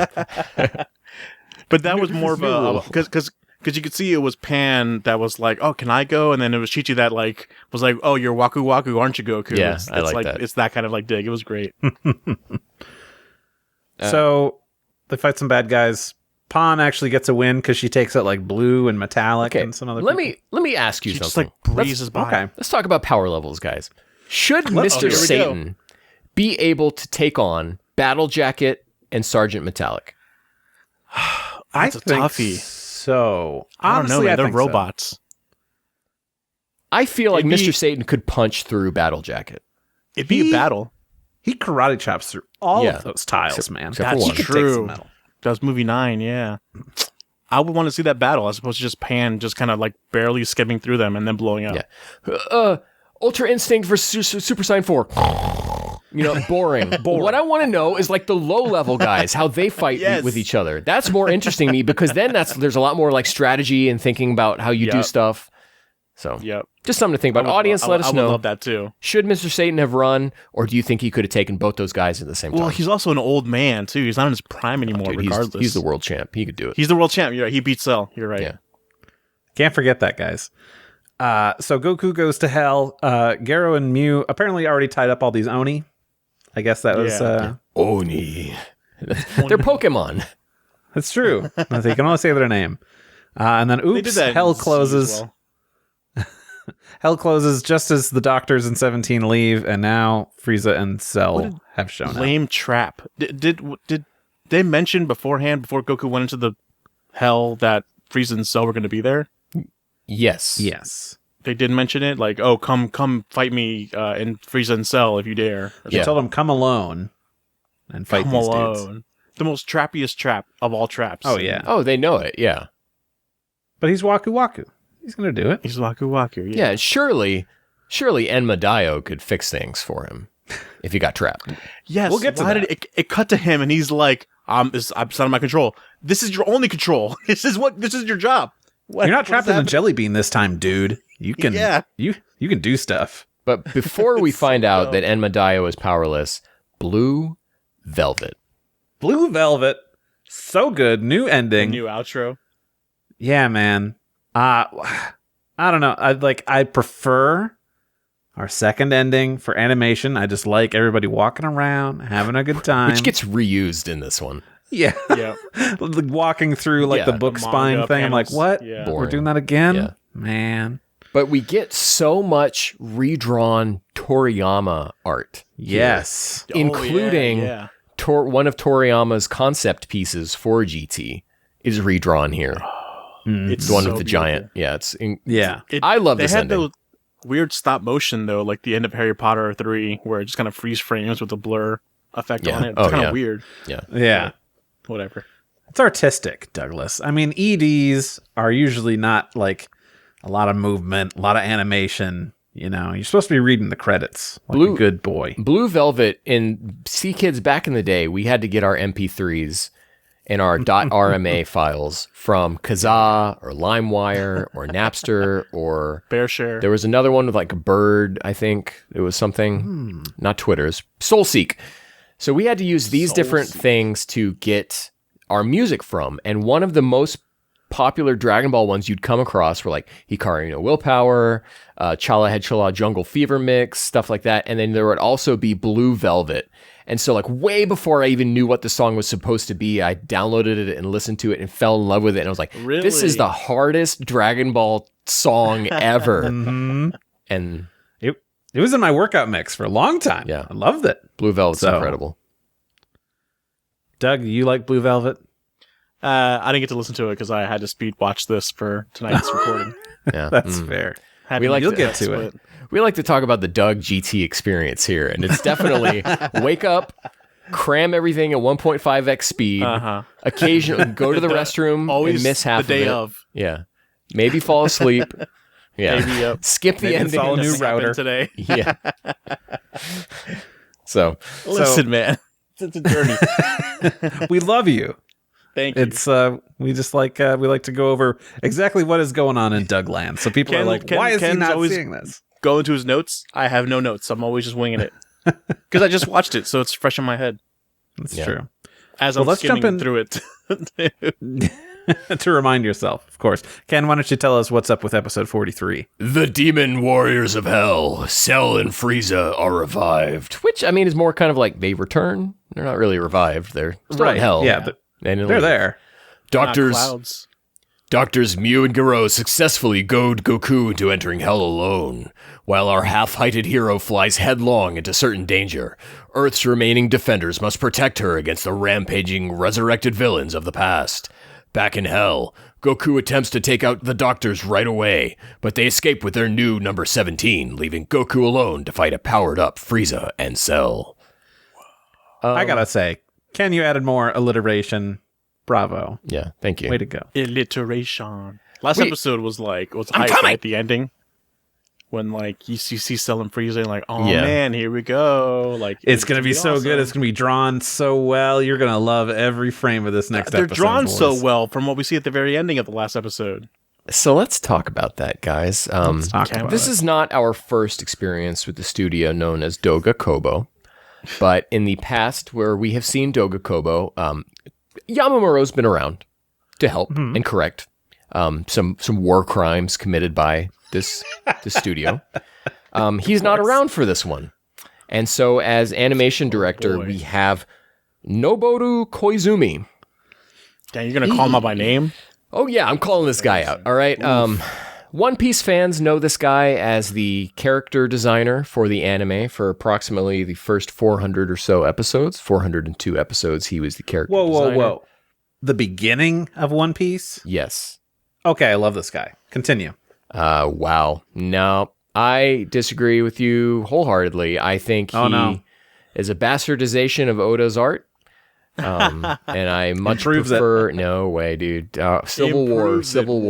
But that was more of a because you could see it was Pan that was like, oh, can I go? And then it was Chi-Chi that like was like, oh, you're Waku Waku, aren't you, Goku? Yeah, it's I like that. It's that kind of like dig. It was great. so they fight some bad guys. Pawn actually gets a win because she takes out like blue and metallic and some other. Let people. me ask you She just something. like breezes by. Okay. Let's talk about power levels, guys. Should here we Mr. go. Satan be able to take on Battle Jacket and Sergeant Metallic? That's a think toughie. So I don't know, honestly, man. They're think so. robots. I feel like It'd be- Mr. Satan could punch through Battle Jacket. It'd be a battle. He karate chops through all Yeah. of those tiles, man. except for That's one. He could take some true. metal. That was movie 9, yeah. I would want to see that battle as opposed to just Pan just kind of like barely skimming through them and then blowing up. Yeah. Ultra Instinct versus Super Saiyan 4. Boring. What I want to know is like the low level guys, how they fight Yes. with each other. That's more interesting to me because then there's a lot more like strategy and thinking about how you do Yep. stuff. So Yep. just something to think about. Audience, let us I would know. love that too. Should Mr. Satan have run, or do you think he could have taken both those guys at the same time? Well, he's also an old man too. He's not in his prime anymore. Dude, regardless, he's the world champ. He could do it. He's the world champ. You're right. He beat Cell. You're right. Yeah. Can't forget that, guys. So Goku goes to hell. Garo and Mew apparently already tied up all these Oni. I guess that was. Yeah. Oni. They're Pokemon. That's true. They can only say their name. And then, They did oops, that in hell Z as closes. well. Hell closes just as the doctors in 17 leave, and now Frieza and Cell have shown up. Lame trap. Did they mention beforehand, before Goku went into the hell, that Frieza and Cell were going to be there? Yes. Yes. They did mention it, like, oh, come fight me in Frieza and Cell if you dare. They Yeah. told him, come alone and fight Come these alone. dudes. The most trappiest trap of all traps. Oh, yeah. Oh, they know it. Yeah. But he's Waku Waku. He's going to do it. He's Waku Waku. Yeah. Yeah, surely Enma Dio could fix things for him if he got trapped. Yes. We'll get to why that. did it cut to him and he's like, I'm out of my control. This is your only control. This is your job. You're not trapped in a jelly bean this time, dude. You can you can do stuff. But before we find out dumb. that Enma Dio is powerless, Blue Velvet. Blue Velvet, so good. New ending. New outro. Yeah, man. I don't know. I prefer our second ending for animation. I just like everybody walking around, having a good time. Which gets reused in this one. Yeah. Yeah. Like walking through like Yeah, the book the spine manga thing. I'm like, panels. what? Yeah. We're Boring. doing that again? Yeah. Man. But we get so much redrawn Toriyama art. here, Yes. including yeah. one of Toriyama's concept pieces for GT is redrawn here. It's The one so with the beautiful. giant. Yeah, Yeah. I love They this had ending. those weird stop motion though, like the end of Harry Potter 3, where it just kind of freeze frames with a blur effect Yeah. on it. Oh, It's kind yeah. of weird. Yeah. Whatever. It's artistic, Douglas. I mean, EDs are usually not like a lot of movement, a lot of animation. You know, you're supposed to be reading the credits like a good boy. Blue Velvet in C Kids back in the day, we had to get our MP3s and our .rma files from Kazaa or LimeWire or Napster or Bear share. there was another one with like a bird, I think. It was something, not Twitter's, SoulSeek. So we had to use these different things to get our music from. And one of the most popular Dragon Ball ones you'd come across were like Hikari no Willpower, Chala Head Chala Jungle Fever Mix, stuff like that. And then there would also be Blue Velvet. And so like way before I even knew what the song was supposed to be, I downloaded it and listened to it and fell in love with it. And I was like, this is Really? the hardest Dragon Ball song ever. And It was in my workout mix for a long time. Yeah. I loved it. Blue Velvet's So- incredible. Doug, you like Blue Velvet? I didn't get to listen to it because I had to speed watch this for tonight's recording. Yeah. That's fair. Happy like You'll to- get to it. We like to talk about the Doug GT experience here, and it's definitely wake up, cram everything at 1.5x speed, occasionally go to the restroom Always and miss half the day of it. of. Yeah. Maybe fall asleep. Yeah. Maybe, yep. Skip the Maybe ending. install a new Nothing happened router. today. Yeah. So, Listen, man, it's a journey. We love you. Thank you. It's we just like we like to go over exactly what is going on in Dougland. So people are like, why is he Ken's not always seeing this? Go into his notes. I have no notes. I'm always just winging it because I just watched it, so it's fresh in my head That's Yeah. true. as Well, I'm let's jump skimming in- through it. To remind yourself, of course. Ken, why don't you tell us what's up with episode 43? the Demon Warriors of Hell, Cell and Frieza are revived. Which, I mean, is more kind of like they return. They're not really revived. They're still in hell. Yeah, but And they're there. Clouds. Doctors Mew and Garo successfully goad Goku into entering hell alone, while our half-heighted hero flies headlong into certain danger. Earth's remaining defenders must protect her against the rampaging, resurrected villains of the past. Back in hell, Goku attempts to take out the doctors right away, but they escape with their new number 17, leaving Goku alone to fight a powered-up Frieza and Cell. I gotta say, Ken, you added more alliteration. Bravo. Yeah, thank you. Way to go. Alliteration. Last Wait. episode was like I'm hype coming! right at the ending when like you see Cell and Frieza and like, oh Yeah. man, here we go. Like It's gonna be so awesome. good. It's gonna be drawn so well. You're gonna love every frame of this next They're episode. drawn so boys. well from what we see at the very ending of the last episode. So let's talk about that, guys. Let's talk Okay, about This it. is not our first experience with the studio known as Doga Kobo, but in the past where we have seen Doga Kobo, Yamamoto's been around to help and correct some war crimes committed by this studio. He's not around for this one. And so as animation director, boy. we have Noboru Koizumi. Dang, you're gonna call him out by name? Oh yeah, I'm calling this guy out. All right. One Piece fans know this guy as the character designer for the anime for approximately the first 400 or so episodes. 402 episodes, he was the character designer. Whoa. The beginning of One Piece? Yes. Okay, I love this guy. Continue. Wow. No, I disagree with you wholeheartedly. I think he Oh, no. is a bastardization of Oda's art. And I much Improves it. prefer. No way, dude. Civil War.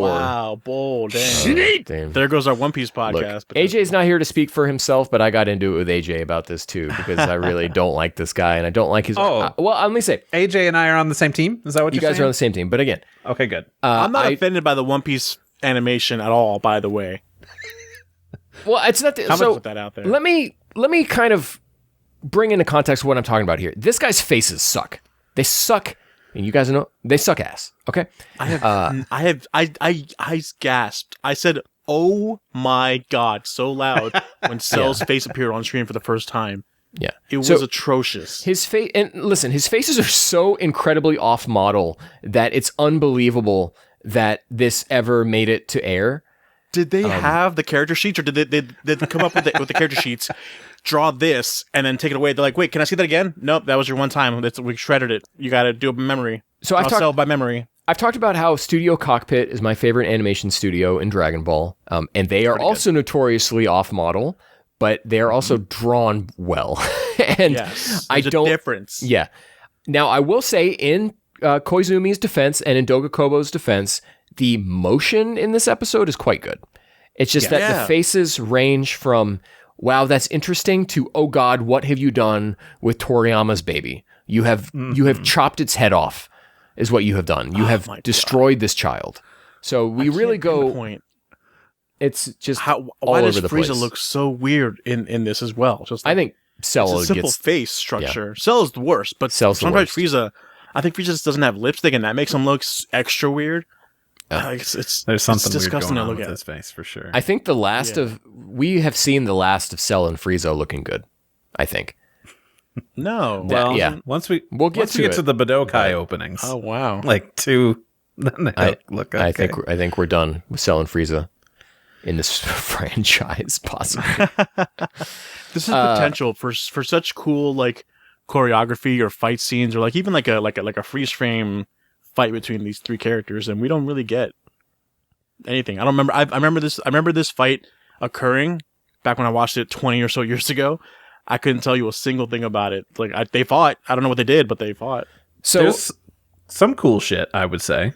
Wow, bold. Damn. There goes our One Piece Look, podcast. AJ's not here to speak for himself, but I got into it with AJ about this too because I really don't like this guy and I don't like his. Well, let me say, AJ and I are on the same team. Is that what you you're guys saying? are on the same team. But again, Okay, good. I'm not offended by the One Piece animation at all. By the way, well, it's not. I'm gonna So put that out there. let me kind of bring into context what I'm talking about here. This guy's faces suck. They suck, and you guys know they suck ass. Okay. I gasped. I said, "Oh my god!" so loud when Cell's face appeared on screen for the first time. Yeah, It was atrocious. His face, and listen, his faces are so incredibly off model that it's unbelievable that this ever made it to air. Did they have the character sheets, or did they come up with the character sheets, draw this, and then take it away? They're like, "Wait, can I see that again?" Nope, that was your one time. We shredded it. You got to do it by memory. So I'll sell by memory. I've talked about how Studio Cockpit is my favorite animation studio in Dragon Ball, and they are also notoriously off model, but they are also drawn well. And Yes, I there's don't a difference. Yeah. Now I will say in Koizumi's defense and in Dogakobo's defense, the motion in this episode is quite good. It's just that the faces range from "wow, that's interesting" to "oh god, what have you done with Toriyama's baby? You have chopped its head off." Is what you have done. You have destroyed this child. So we really go. Point. It's just Why all does over the Frieza place. look so weird in this as well? Just I think it's Cell a simple gets face structure. Cell is the worst, but Cell's the sometimes worst. Frieza. I think Frieza just doesn't have lipstick, and that makes him look extra weird. There's something weird disgusting going to on look with at. his face for sure. I think we have seen the last of Cell and Frieza looking good. I think. No. well, yeah. Once we We'll get to it. to the Budokai openings, Oh wow. like two, then they look okay. I think we're done with Cell and Frieza in this franchise, possibly. This is potential for such cool like choreography or fight scenes, or like even like a freeze frame fight between these three characters, and we don't really get anything. I don't remember. I remember this fight occurring back when I watched it 20 or so years ago. I couldn't tell you a single thing about it. Like they fought. I don't know what they did, but they fought. So There's some cool shit, I would say.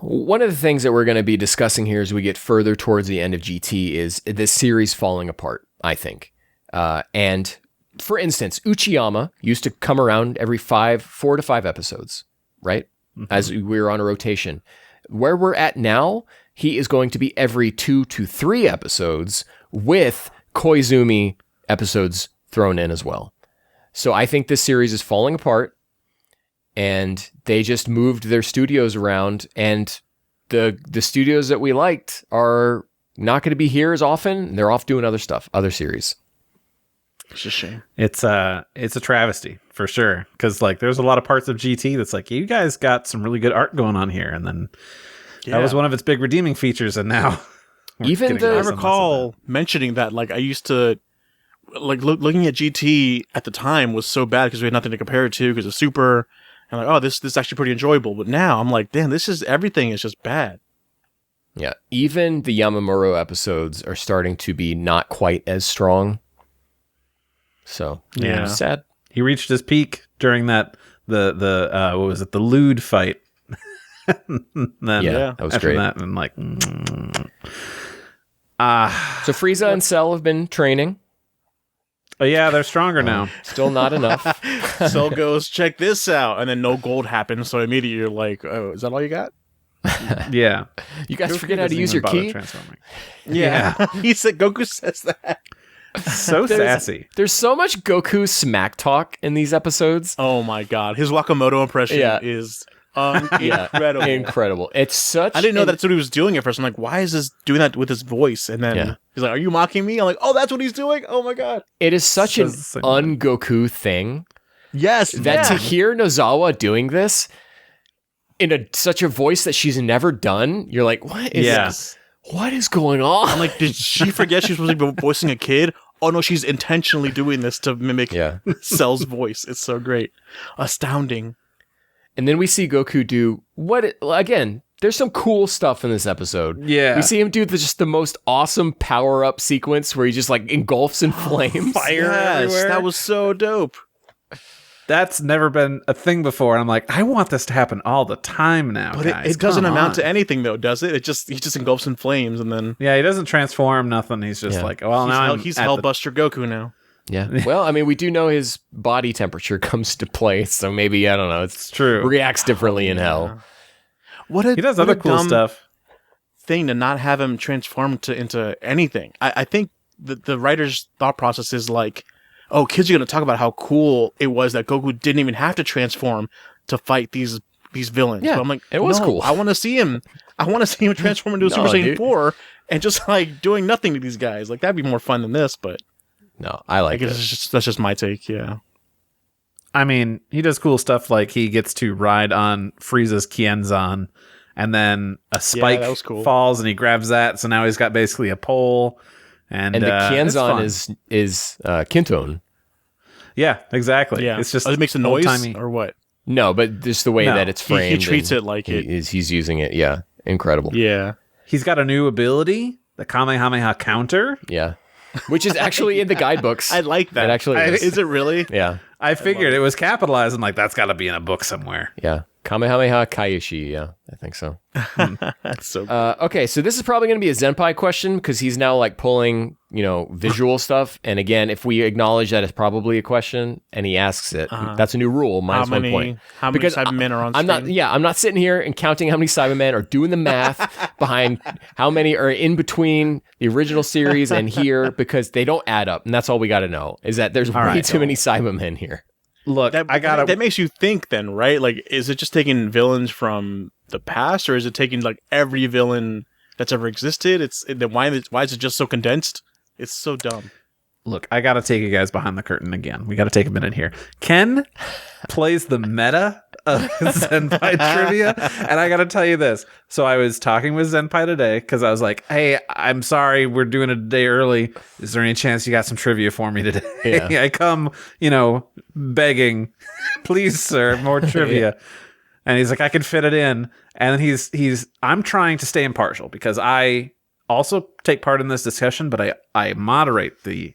one of the things that we're going to be discussing here as we get further towards the end of GT is this series falling apart, I think. And for instance, Uchiyama used to come around every 4 to 5 episodes, right? Mm-hmm. As we were on a rotation. Where we're at now, he is going to be every 2 to 3 episodes with Koizumi episodes thrown in as well. So I think this series is falling apart, and they just moved their studios around, and the studios that we liked are not going to be here as often. They're off doing other stuff, other series. It's a shame. It's a travesty for sure, because like there's a lot of parts of GT that's like, you guys got some really good art going on here, and then that was one of its big redeeming features, and now even I recall mentioning that like I used to like looking at GT at the time was so bad because we had nothing to compare it to because of Super, and like, oh, this is actually pretty enjoyable. But now I'm like, damn, everything is just bad. Yeah, even the Yamamuro episodes are starting to be not quite as strong. So Yeah. sad. he reached his peak during that the what was it, the lewd fight. Then Yeah, that was after great. that, and like So Frieza and Cell have been training. oh yeah, they're stronger now. Still not enough. Cell goes, check this out, and then no gold happens. So immediately you're like, oh, is that all you got? Yeah, You guys Goku forget how to doesn't use even your bother key? transforming. Yeah. He said Goku says that. So sassy. There's so much Goku smack talk in these episodes. Oh my god, his Wakamoto impression is incredible. Incredible. It's such. I didn't know that's what he was doing at first. I'm like, why is this doing that with his voice? And then he's like, are you mocking me? I'm like, oh, that's what he's doing? Oh my god. It is such an Says the same un-Goku thing Yes. that to hear Nozawa doing this in such a voice that she's never done, you're like, what is this? What is going on? I'm like, did she forget she's supposed to be voicing a kid? Oh no, she's intentionally doing this to mimic Cell's voice. It's so great. Astounding. And then we see Goku do again, there's some cool stuff in this episode. Yeah. We see him do just the most awesome power-up sequence where he just like engulfs in flames. Fire Yes, everywhere. that was so dope. That's never been a thing before. And I'm like, I want this to happen all the time now, But guys. it doesn't Come amount on. to anything, though, does it? He just engulfs in flames, and then Yeah, he doesn't transform, nothing. He's just like, well, now he's Hellbuster Goku now. Yeah. Well, I mean, we do know his body temperature comes to play, so maybe, I don't know, it's true. Reacts differently in hell. He does other cool stuff. Thing to not have him transform into anything. I think the writer's thought process is like, oh, kids are going to talk about how cool it was that Goku didn't even have to transform to fight these villains. Yeah, but I'm like, it was cool. I want to see him. I want to see him transform into a Super Saiyan 4 and just like doing nothing to these guys. Like that'd be more fun than this. But no, I like it. That's just my take. Yeah. I mean, he does cool stuff like he gets to ride on Frieza's Kienzan, and then a spike falls and he grabs that. So now he's got basically a pole. And the Kienzan is Kinton. Yeah, exactly. Yeah. It's just it makes a noise old-timey. or what? No, but just the way that it's framed. He treats it like he's using it. Yeah, incredible. Yeah. He's got a new ability, the Kamehameha counter. Yeah, which is actually in the guidebooks. I like that. It actually is it really? Yeah. I figured it was capitalized. I'm like, that's got to be in a book somewhere. Yeah. Kamehameha Kaiishi. Yeah, I think so. That's so cool. Okay, so this is probably going to be a Zenpai question because he's now like pulling, visual stuff. And again, if we acknowledge that it's probably a question and he asks it, that's a new rule. Minus 1 point. How many Cybermen are on screen? I'm not sitting here and counting how many Cybermen or doing the math behind how many are in between the original series and here because they don't add up. And that's all we got to know is that there's way too many Cybermen here. Look, that makes you think then, right? Like, is it just taking villains from the past, or is it taking like every villain that's ever existed? Why is it just so condensed? It's so dumb. Look, I got to take you guys behind the curtain again. We got to take a minute here. Ken plays the meta of Zenpai trivia, and I got to tell you this. So I was talking with Zenpai today because I was like, hey, I'm sorry, we're doing it a day early. Is there any chance you got some trivia for me today? Yeah. I come, begging, please, sir, more trivia. And he's like, I can fit it in. And I'm trying to stay impartial because I also take part in this discussion, but I moderate the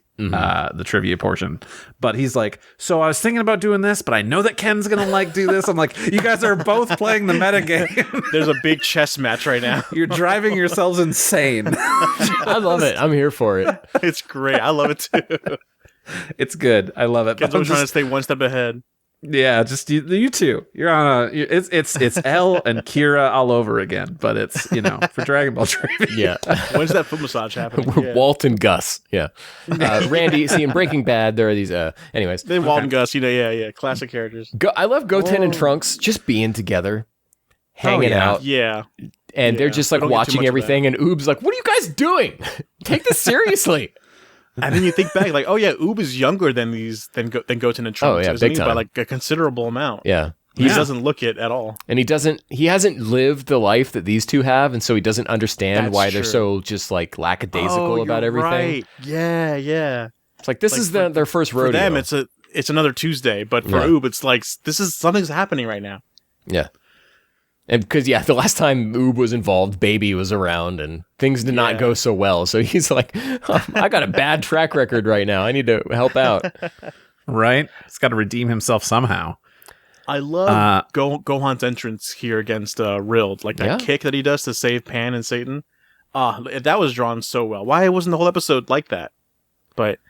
trivia portion. But he's like, so I was thinking about doing this, but I know that Ken's gonna do this. I'm like, you guys are both playing the meta game. There's a big chess match right now. You're driving yourselves insane. I love it. I'm here for it. It's great. I love it too. It's good. I love it. Ken's always trying to stay one step ahead. Yeah, just you two. You're on it's Elle and Kira all over again, but it's for Dragon Ball trivia. Yeah. When's that foot massage happening? Yeah. Walt and Gus. Yeah. Randy. See, in Breaking Bad, there are these. Anyways, they Walt and Gus. Yeah. Classic characters. I love Goten and Trunks just being together, hanging out. Yeah. And they're just like watching everything, and Oob's like, "What are you guys doing? Take this seriously." And then you think back, like, oh yeah, Oob is younger than Goten and Trunks. Oh yeah, big time. By like a considerable amount. Yeah. He doesn't look it at all. And he hasn't lived the life that these two have, and so he doesn't understand why they're so just like lackadaisical about everything. Right. Yeah. It's like this is their first rodeo. For them, it's another Tuesday, but for Oob, it's like something's happening right now. Yeah. And because, the last time Oob was involved, Baby was around, and things did not go so well. So he's like, I got a bad track record right now. I need to help out. Right? He's got to redeem himself somehow. I love Gohan's entrance here against Rild. Like that kick that he does to save Pan and Satan. That was drawn so well. Why wasn't the whole episode like that? But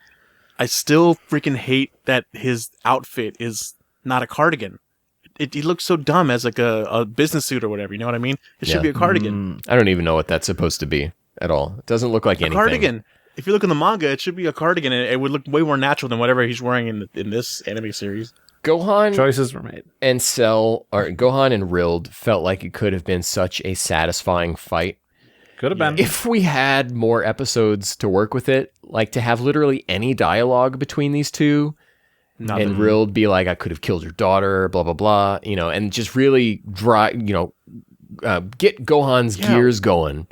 I still freaking hate that his outfit is not a cardigan. He looks so dumb as like a business suit or whatever. You know what I mean? It should be a cardigan. I don't even know what that's supposed to be at all. It doesn't look like anything. Cardigan. If you look in the manga, it should be a cardigan, and it would look way more natural than whatever he's wearing in this anime series. Gohan choices were made, and Gohan and Rild felt like it could have been such a satisfying fight. Could have been if we had more episodes to work with it, like to have literally any dialogue between these two. Nothing. And Rild be like, I could have killed your daughter, blah, blah, blah, and just really get Gohan's gears going.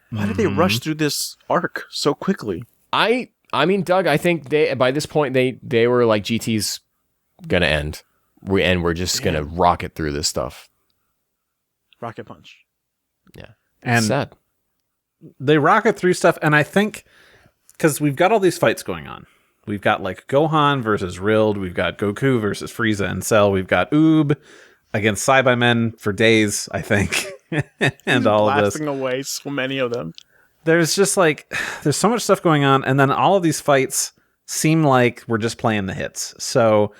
Why did they rush through this arc so quickly? I mean, Doug, I think by this point, they were like, GT's going to end. We're just going to rocket through this stuff. Rocket punch. Yeah. And sad. They rocket through stuff, and I think, because we've got all these fights going on, We've got like Gohan versus Rild. We've got Goku versus Frieza and Cell. We've got Oob against Saibamen for days, I think. And all of this. Blasting away so many of them. There's just like, there's so much stuff going on. And then all of these fights seem like we're just playing the hits. So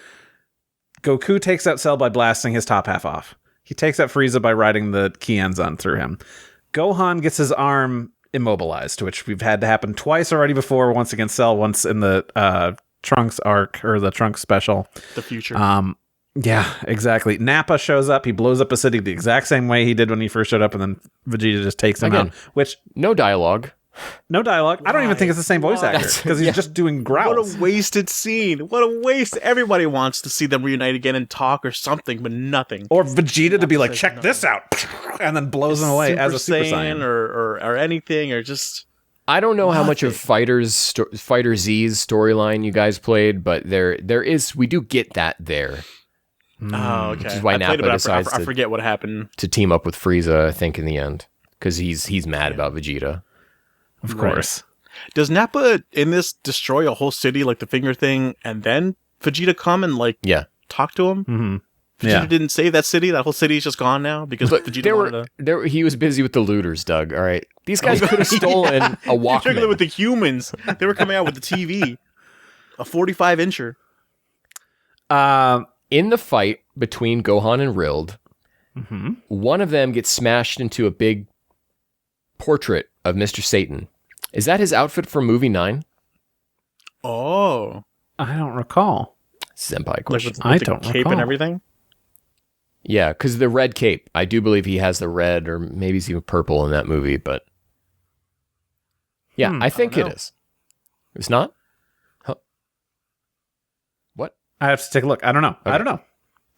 Goku takes out Cell by blasting his top half off. He takes out Frieza by riding the Kienzan through him. Gohan gets his arm immobilized, which we've had to happen twice already before, once against Cell, once in the Trunks arc, or the Trunks special. The future. Yeah, exactly. Nappa shows up. He blows up a city the exact same way he did when he first showed up, and then Vegeta just takes him out. Which, no dialogue. No dialogue. I don't even think it's the same voice actor, because he's just doing growls. What a wasted scene. What a waste. Everybody wants to see them reunite again and talk or something, but nothing. Or Vegeta to be like, check this out, and then blows him away as a Super Saiyan. Or anything, or just... I don't know how much of Fighter Z's storyline you guys played, but we do get that there. Oh, okay. Which is why Nappa decides I forget what happened. To team up with Frieza, I think, in the end. Because he's mad about Vegeta. Of course. Right. Does Nappa in this destroy a whole city like the finger thing, and then Vegeta come and talk to him? Mm-hmm. Vegeta didn't save that city. That whole city is just gone now because Vegeta he was busy with the looters, Doug. All right, these guys could have stolen a Walkman. Particularly with the humans, they were coming out with the TV, a 45-incher. In the fight between Gohan and Rild, one of them gets smashed into a big portrait of Mr. Satan. Is that his outfit from movie 9? Oh, I don't recall. Senpai question. With I don't cape recall. And everything. Yeah, because the red cape. I do believe he has the red, or maybe it's even purple in that movie. But yeah, I think it is. It's not. Huh. What? I have to take a look. I don't know. Okay. I don't know.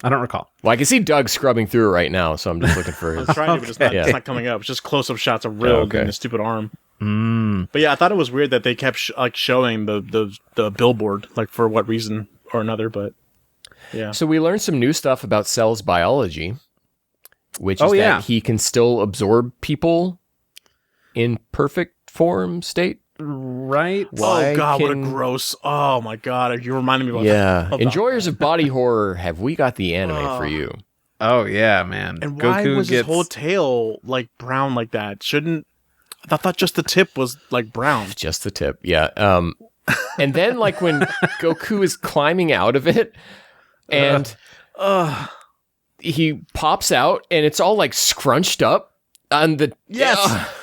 I don't recall. Well, I can see Doug scrubbing through it right now, so I'm just looking for his... I'm trying to, but it's not coming up. It's just close-up shots of Rild and his stupid arm. But yeah, I thought it was weird that they kept showing the billboard, like for what reason or another, but yeah. So we learned some new stuff about Cell's biology, which is that he can still absorb people in perfect form state. Right? What a gross... Oh my god, you reminded me about that. Yeah. Enjoyers of body horror, have we got the anime for you? Oh yeah, man. And why was his whole tail like brown like that? I thought just the tip was like brown. Just the tip, yeah. And then like when Goku is climbing out of it and he pops out and it's all like scrunched up on the... Yes!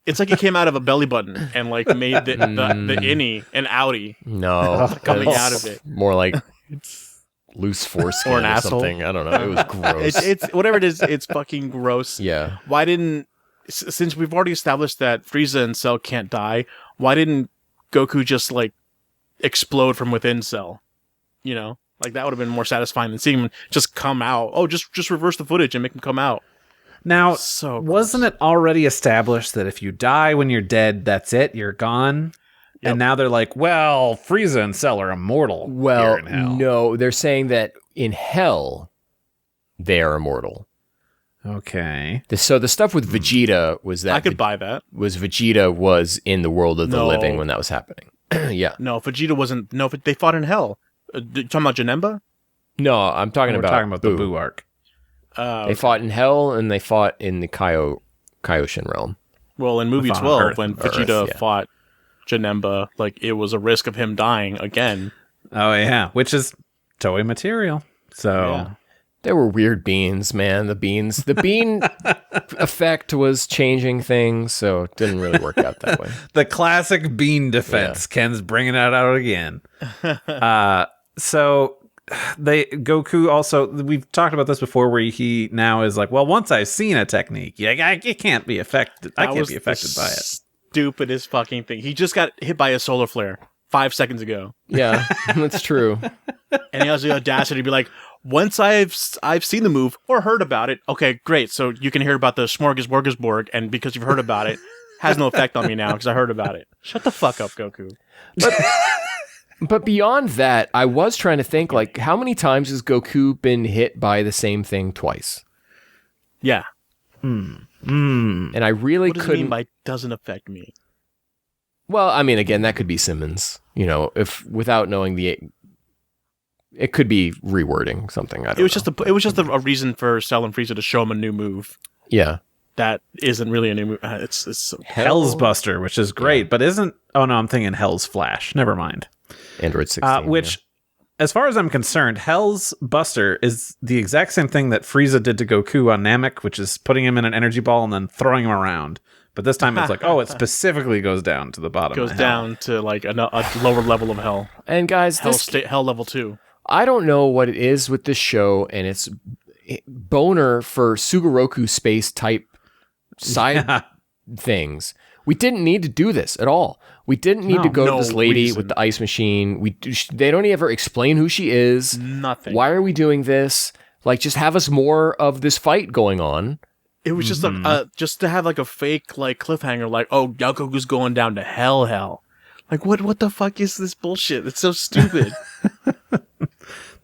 It's like he came out of a belly button and like made the innie an outie. No, coming out of it. More like loose foreskin or an asshole. Something. I don't know. It was gross. It's whatever it is. It's fucking gross. Yeah. Why didn't, since we've already established that Frieza and Cell can't die, why didn't Goku just like explode from within Cell? You know, like that would have been more satisfying than seeing him just come out. Oh, just reverse the footage and make him come out. Now, wasn't it already established that if you die when you're dead, that's it, you're gone? Yep. And now they're like, well, Frieza and Cell are immortal. Well, no, they're saying that in hell, they are immortal. Okay. So the stuff with Vegeta was that... I could buy that. Was Vegeta was in the world of the living when that was happening. Yeah. No, Vegeta wasn't... No, they fought in hell. You talking about Janemba? No, I'm talking about... We're talking about the Buu arc. They fought in hell and they fought in the Kaioshin realm. Well, in movie 12, when Vegeta fought Janemba, like it was a risk of him dying again. Oh yeah, which is Toei material. So there were weird beans, man. The bean effect was changing things, so it didn't really work out that way. The classic bean defense. Yeah. Ken's bringing it out again. So. Goku also, we've talked about this before, where he now is like, well, once I've seen a technique, it can't be affected. I can't be affected by it. Stupidest fucking thing. He just got hit by a solar flare 5 seconds ago. Yeah, that's true. And he has the audacity to be like, once I've seen the move or heard about it, okay, great. So you can hear about the smorgasborgasborg, and because you've heard about it, has no effect on me now because I heard about it. Shut the fuck up, Goku. But beyond that, I was trying to think, like, how many times has Goku been hit by the same thing twice? Yeah. And I really couldn't... What does it mean by doesn't affect me? Well, I mean, again, that could be Simmons. If without knowing it could be rewording something. I don't know. It was just a reason for Cell and Frieza to show him a new move. Yeah. That isn't really a new move. It's Hell's Buster, which is great, but isn't... Oh, no, I'm thinking Hell's Flash. Never mind. Android 16. Which, as far as I'm concerned, Hell's Buster is the exact same thing that Frieza did to Goku on Namek, which is putting him in an energy ball and then throwing him around. But this time it's like, it specifically goes down to the bottom. Goes down to like a lower level of hell. And guys, hell level 2. I don't know what it is with this show and its boner for Sugoroku space type side things. We didn't need to do this at all. We didn't need to go to this lady with the ice machine. They don't ever explain who she is. Nothing. Why are we doing this? Like, just have us more of this fight going on. It was just just to have like a fake like cliffhanger, like, oh, Goku's going down to hell. Like, what the fuck is this bullshit? It's so stupid.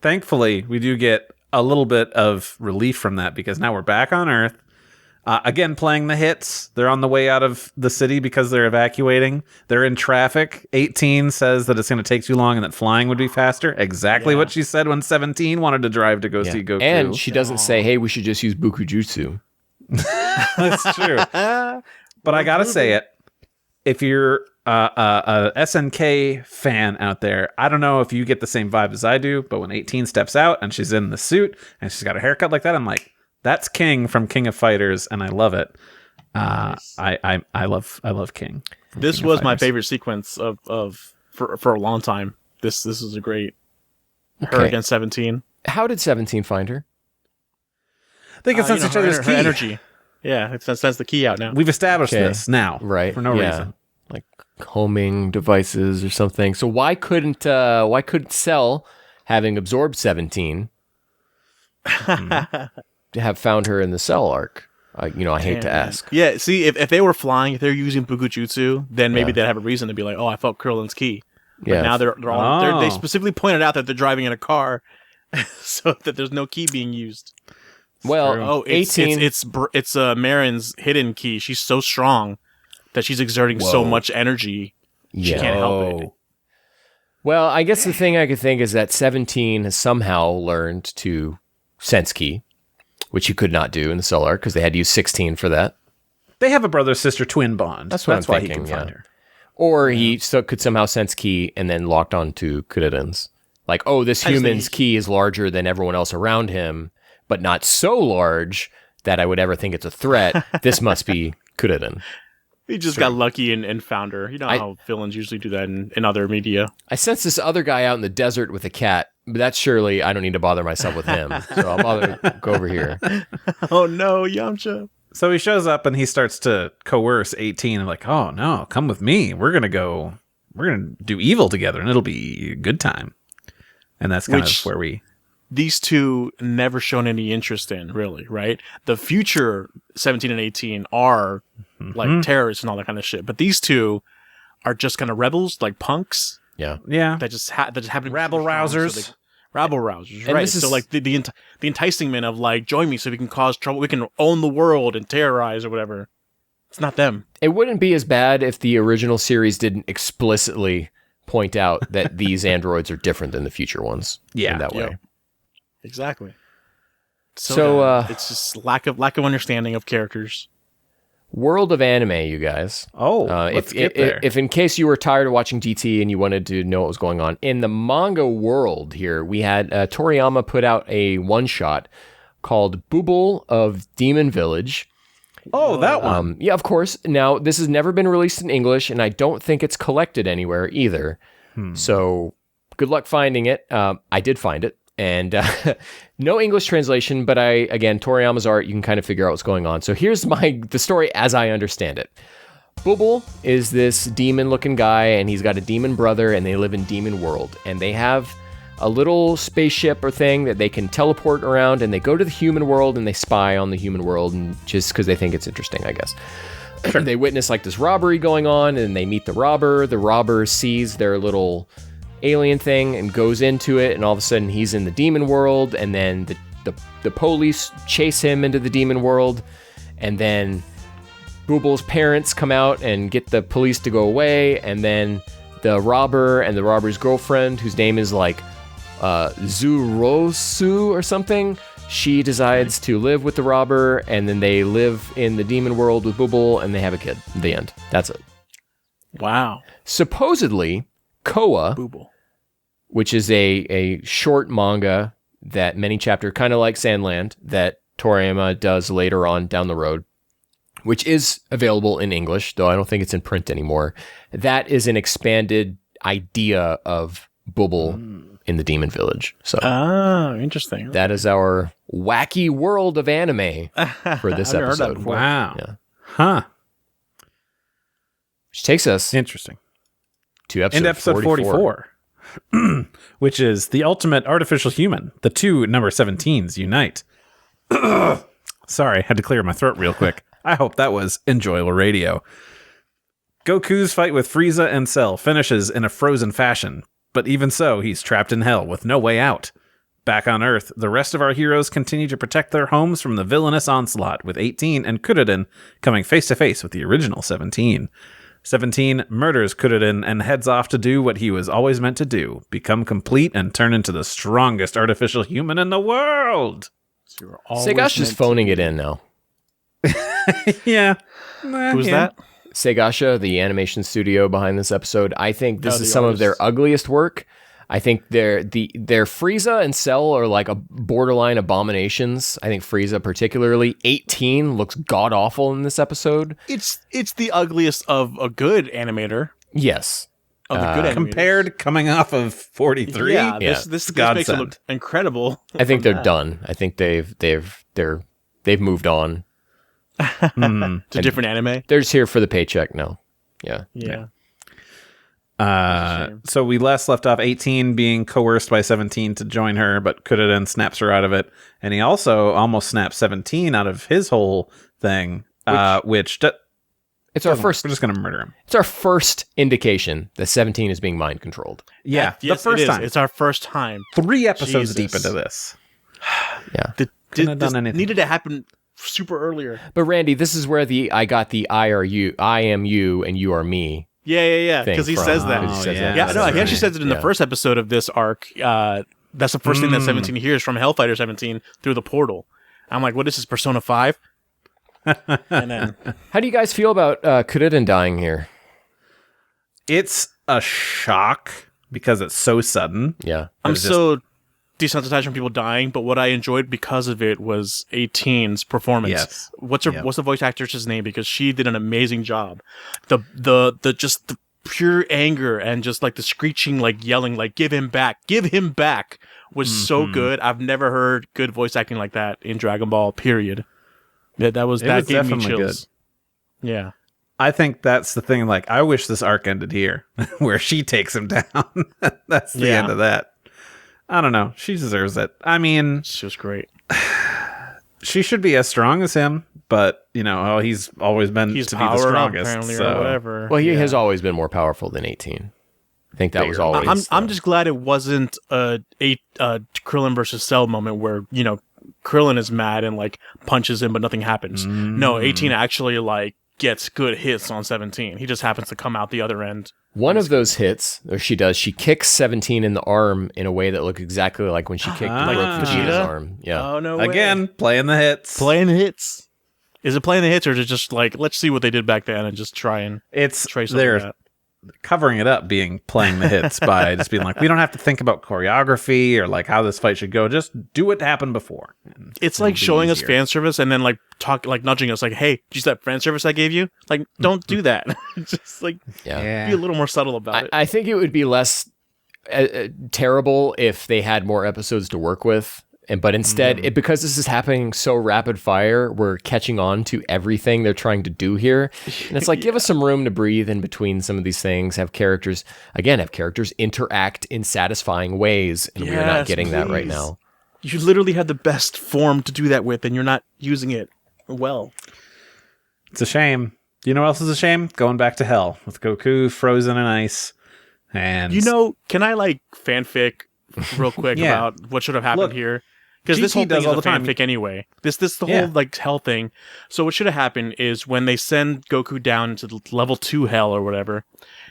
Thankfully, we do get a little bit of relief from that because now we're back on Earth. Again, playing the hits. They're on the way out of the city because they're evacuating. They're in traffic. 18 says that it's going to take too long and that flying would be faster. Exactly what she said when 17 wanted to drive to go see Goku. And she doesn't say, hey, we should just use Bukujutsu. That's true. But I got to say it. If you're a SNK fan out there, I don't know if you get the same vibe as I do, but when 18 steps out and she's in the suit and she's got a haircut like that, I'm like, that's King from King of Fighters, and I love it. Nice. I love King. This was my favorite sequence for a long time. This was a great her against 17. How did 17 find her? They can sense each other's key. Her energy. Yeah, it sense the key out now. We've established this now, right? For no reason, like homing devices or something. So why couldn't Cell, having absorbed 17, have found her in the Cell arc? I hate to ask. Yeah, see, if they were flying, if they're using Bukujutsu, then maybe they'd have a reason to be like, oh, I felt Krillin's key. But now they specifically pointed out that they're driving in a car, so that there's no key being used. Well, 18. It's Marin's hidden key. She's so strong that she's exerting so much energy. She can't help it. Well, I guess the thing I could think is that 17 has somehow learned to sense key, which you could not do in the Cell arc because they had to use 16 for that. They have a brother-sister twin bond. That's why thinking, he can find her. Or he could somehow sense key and then locked onto Kuririn's. Like, oh, this human's key is larger than everyone else around him, but not so large that I would ever think it's a threat. This must be Kuririn. He just got lucky and found her. You know how villains usually do that in other media. I sense this other guy out in the desert with a cat, but that's surely I don't need to bother myself with him. So I'll go over here. Oh no, Yamcha. So he shows up and he starts to coerce 18. I'm like, oh no, come with me. We're going to do evil together and it'll be a good time. And that's kind of where these two never shown any interest in, really, right? The future 17 and 18 are like terrorists and all that kind of shit, but these two are just kind of rebels, like punks. Yeah. That just happen to be rabble rousers. Rabble rousers, and right? So like the enticement of like join me so we can cause trouble, we can own the world and terrorize or whatever. It's not them. It wouldn't be as bad if the original series didn't explicitly point out that these androids are different than the future ones. Yeah, in that way. Yep. Exactly. So it's just lack of understanding of characters. World of anime, you guys. Let's get there. If in case you were tired of watching GT and you wanted to know what was going on in the manga world, here we had Toriyama put out a one-shot called Booble of Demon Village. Oh, that one. Yeah, of course. Now this has never been released in English, and I don't think it's collected anywhere either. So good luck finding it. I did find it. And no English translation, but Toriyama's art, you can kind of figure out what's going on. So here's the story as I understand it. Booble is this demon-looking guy, and he's got a demon brother, and they live in Demon World. And they have a little spaceship or thing that they can teleport around, and they go to the human world, and they spy on the human world, and just because they think it's interesting, I guess. They witness like this robbery going on, and they meet the robber. The robber sees their little alien thing and goes into it, and all of a sudden he's in the demon world, and then the police chase him into the demon world, and then Booble's parents come out and get the police to go away, and then the robber and the robber's girlfriend, whose name is like Zurosu or something, she decides to live with the robber, and then they live in the demon world with Booble, and they have a kid. The end. That's it. Wow. Supposedly, Koa, Booble. which is a short manga that many chapter, kind of like Sandland, that Toriyama does later on down the road, which is available in English, though I don't think it's in print anymore. That is an expanded idea of Booble in the Demon Village. So, interesting. that is our wacky world of anime for this I've never heard that episode. before. Wow. Yeah. Huh. Which takes us Interesting. to And episode 44. Which is the ultimate artificial human. The two number 17s unite. Sorry, had to clear my throat real quick. I hope that was enjoyable radio. Goku's fight with Frieza and Cell finishes in a frozen fashion, but even so, he's trapped in hell with no way out. Back on Earth, the rest of our heroes continue to protect their homes from the villainous onslaught, with 18 and Kuririn coming face to face with the original 17. 17 murders Kuririn and heads off to do what he was always meant to do, become complete and turn into the strongest artificial human in the world. Segasha's phoning it in now. Yeah. Who's that? Segasha, the animation studio behind this episode, I think this the is some of their artists. ugliest work. I think their Frieza and Cell are like a borderline abominations. I think Frieza particularly. 18 looks god awful in this episode. It's the ugliest of a good animator. Yes. Of the good animators. Compared coming off of 43. Yeah, Yeah. this Godsend. makes it look incredible. I think from they're that. done. I think they've moved on. It's a different anime. They're just here for the paycheck now. Yeah. Yeah. So we left off 18 being coerced by 17 to join her, but Kuririn snaps her out of it. And he also almost snaps 17 out of his whole thing, It's our first. We're just going to murder him. It's our first indication that 17 is being mind controlled. Yeah, Yes, the first it is. time. It's our first time. 3 episodes Jesus. deep into this. Yeah. Couldn't have This done anything. needed to happen super earlier. But Randy, this is where I got the I am you and you are me. Yeah. thing Because he from- says that. he says yeah. that. Yeah, no, he That's actually says it in the Yeah. first episode of this arc. That's the first thing that 17 hears from Hellfighter 17 through the portal. I'm like, what is this, Persona 5? And then How do you guys feel about Kuririn dying here? It's a shock because it's so sudden. Yeah. I'm It's so desensitized from people dying, but what I enjoyed because of it was 18's performance. Yes. What's the voice actress's name? Because she did an amazing job. The pure anger and just like the screeching, like yelling, like give him back was so good. I've never heard good voice acting like that in Dragon Ball, period. That was gave me definitely chills. Yeah. I think that's the thing. Like, I wish this arc ended here, where she takes him down. That's the Yeah. end of that. I don't know. She deserves it. I mean, She was great. she should be as strong as him, but he's always been He's to be the powered up, strongest. apparently, so. or whatever. Well, he has always been more powerful than 18. I think that was Bigger. always. I'm just glad it wasn't a Krillin versus Cell moment where Krillin is mad and like punches him, but nothing happens. No, 18 actually like gets good hits on 17. He just happens to come out the other end. One of those hits, or she kicks 17 in the arm in a way that looked exactly like when she kicked Like Vegeta's Vegeta? arm. Yeah. Oh no! way. Again, playing the hits. playing the hits. Is it playing the hits, or is it just like let's see what they did back then and just try and It's trace they're that? covering it up, being playing the hits by just being like, we don't have to think about choreography or like how this fight should go. Just do what happened before. And It's it'll like be showing us easier. fan service and then like nudging us like, hey, did you see that fan service I gave you? Like, don't do that. Just like Yeah. be a little more subtle about it. I think it would be less terrible if they had more episodes to work with. But instead, because this is happening so rapid fire, we're catching on to everything they're trying to do here. And it's like, give us some room to breathe in between some of these things. Have characters interact in satisfying ways. And we're not Yes, getting that right please. now. You literally had the best form to do that with, and you're not using it well. It's a shame. You know what else is a shame? Going back to hell with Goku frozen in ice. And Can I like fanfic real quick Yeah. about what should have happened Look, here? Because this whole thing does is all a the time. fanfic anyway. This the whole like hell thing. So what should have happened is when they send Goku down to level 2 hell or whatever,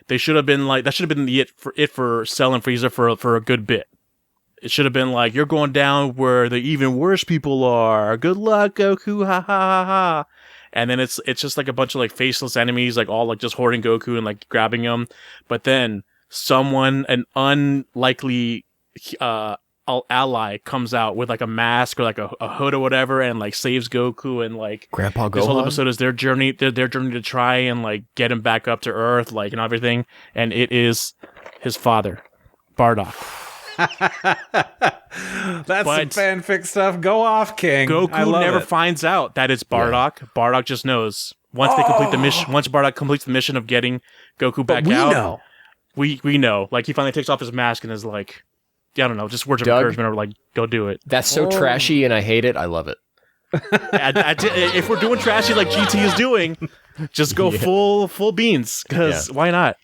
they should have been like, that should have been it for Cell and Frieza for a good bit. It should have been like, you're going down where the even worse people are. Good luck, Goku. Ha ha ha ha. And then it's just like a bunch of like faceless enemies, like all like just hoarding Goku and like grabbing him. But then an unlikely ally comes out with like a mask or like a hood or whatever, and like saves Goku, and like Grandpa this whole Gohan? episode is their journey to try and like get him back up to Earth, like, and everything. And it is his father, Bardock. That's some fanfic stuff. Go off, King. Goku never finds out that it's Bardock. Yeah. Bardock just knows. Once they complete the mission, once Bardock completes the mission of getting Goku back out, we know. Like, he finally takes off his mask and is like, I don't know, just words of encouragement, or like, go do it. That's so trashy, and I hate it. I love it. If we're doing trashy like GT is doing, just go full beans, because why not?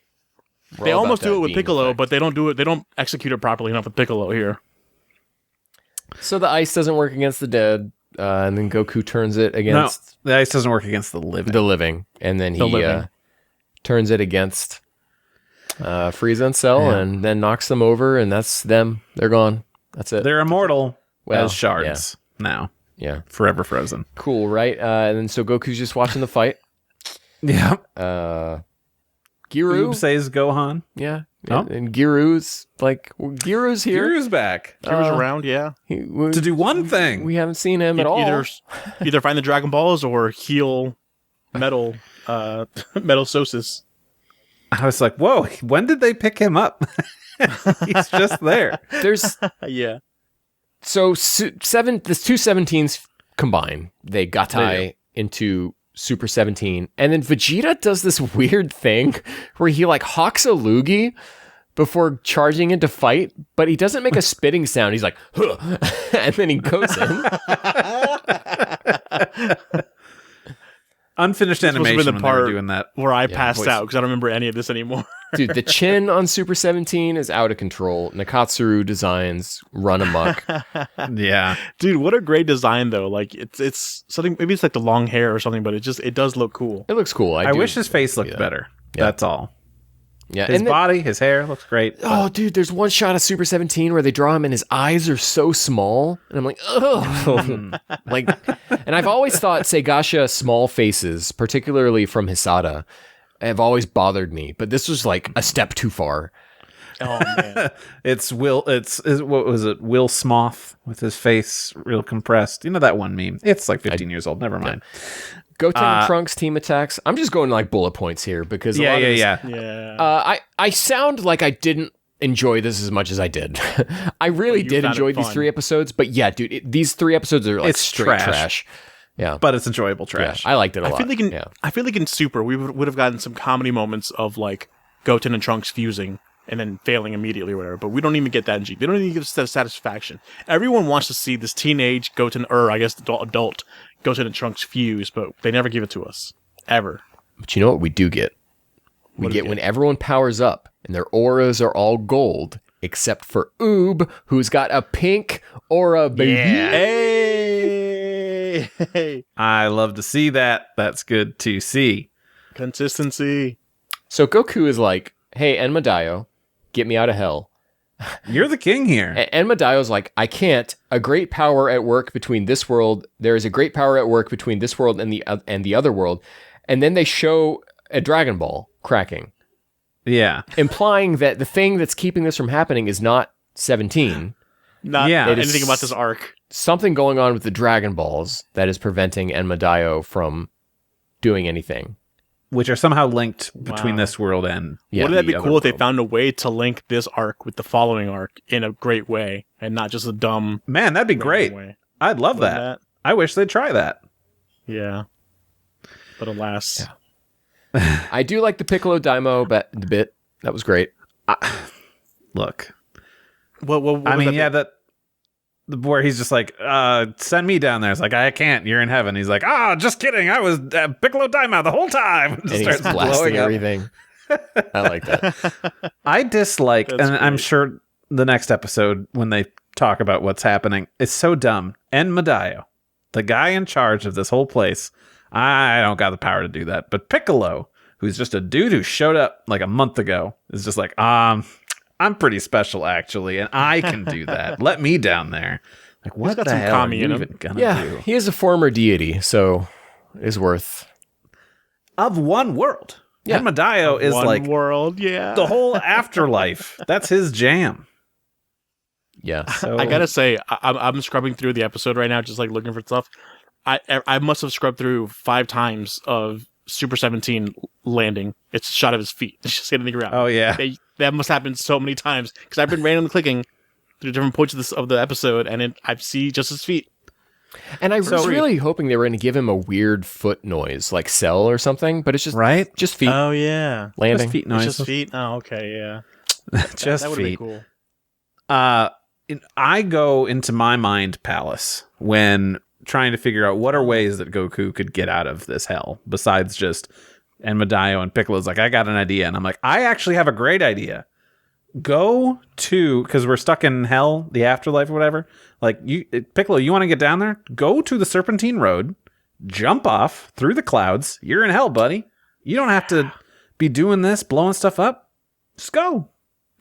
They almost do it with Piccolo, but they don't do it. They don't execute it properly enough with Piccolo here. So the ice doesn't work against the dead, and then Goku turns it against... No, the ice doesn't work against the living. The living. And then he turns it against Frieza and Cell, and then knocks them over, and that's them. They're gone. That's it. They're immortal as shards now. Yeah. Forever frozen. Cool, right? And then so Goku's just watching the fight. Yeah. Giru Oob says Gohan. Yeah. And Giru's like, Giru's here. Giru's back. Giru's around, to do one thing. We haven't seen him at all. Either find the Dragon Balls or heal Metal Sosis. I was like, whoa, when did they pick him up? He's just there. There's So the two 17s combine. They gatai into Super 17, and then Vegeta does this weird thing where he like hawks a loogie before charging into fight, but he doesn't make a spitting sound. He's like, huh, and then he goes in. Unfinished animation when they were doing that. Where I passed out because I don't remember any of this anymore. Dude, the chin on Super 17 is out of control. Nakatsuru designs run amok. Yeah. Dude, what a great design though. Like it's something, maybe it's like the long hair or something, but it does look cool. It looks cool. I wish his face looked better. Yeah. That's all. Yeah, his body, his hair looks great. Oh, dude, there's one shot of Super 17 where they draw him and his eyes are so small, and I'm like, oh, like, and I've always thought Segasha small faces, particularly from Hisada, have always bothered me, but this was like a step too far. Oh man, it's what was it? Will Smoth with his face real compressed. You know that one meme? It's like 15 years old. Never mind. Goten and Trunks team attacks. I'm just going like bullet points here because I sound like I didn't enjoy this as much as I did. I really did enjoy these 3 episodes, but yeah, dude, these 3 episodes are like straight trash. Yeah, but it's enjoyable trash. Yeah, I liked it a lot. I feel like in Super we would have gotten some comedy moments of like Goten and Trunks fusing and then failing immediately or whatever, but we don't even get that in G. They don't even give us that satisfaction. Everyone wants to see this teenage Goten, or I guess adult Goten and Trunks fuse, but they never give it to us. Ever. But you know what we do get? We get when everyone powers up and their auras are all gold, except for Oob, who's got a pink aura, baby. Yeah. Hey! I love to see that. That's good to see. Consistency. So Goku is like, hey, Enmadayo, get me out of hell. You're the king here. And Enmadayo's like, I can't. A great power at work between this world. There is a great power at work between this world and the other world. And then they show a Dragon Ball cracking. Yeah. Implying that the thing that's keeping this from happening is not 17. Not anything about this arc. Something going on with the Dragon Balls that is preventing Enmadayo from doing anything. Which are somehow linked between this world and wouldn't that be cool if they found a way to link this arc with the following arc in a great way and not just a dumb... Man, that'd be great. Way. I'd love that. I wish they'd try that. Yeah. But alas. Yeah. I do like the Piccolo Daimo bit. That was great. Look. What I mean, where he's just like, send me down there. It's like, I can't. You're in heaven. He's like, just kidding. I was Piccolo Daima the whole time. And he's blasting everything. I like that. I dislike, and I'm sure the next episode when they talk about what's happening. It's so dumb. And Medaio, the guy in charge of this whole place, I don't got the power to do that. But Piccolo, who's just a dude who showed up like a month ago, is just like, I'm pretty special actually, and I can do that. Let me down there. Like, what the hell are you even gonna do? He is a former deity, so is worth of one world. Yeah, and Medaio is one like world. Yeah, the whole afterlife. That's his jam. Yeah, so, I gotta say, I'm scrubbing through the episode right now, just like looking for stuff. I must have scrubbed through 5 times of Super 17 landing. It's a shot of his feet. It's just hitting the ground. Oh yeah, that must happen so many times because I've been randomly clicking through different points of the episode, and I see just his feet. And I was really hoping they were going to give him a weird foot noise, like Cell or something, but it's just feet. Oh yeah, landing. Just feet noise. It's just feet. Oh okay, yeah. Just that would be feet. Cool. I go into my mind palace when trying to figure out what are ways that Goku could get out of this hell besides just. And Medaio and Piccolo's like, I got an idea, and I'm like, I actually have a great idea. Go to, because we're stuck in hell, the afterlife or whatever. Like, Piccolo, you want to get down there? Go to the Serpentine Road, jump off through the clouds. You're in hell, buddy. You don't have to be doing this, blowing stuff up. Just go.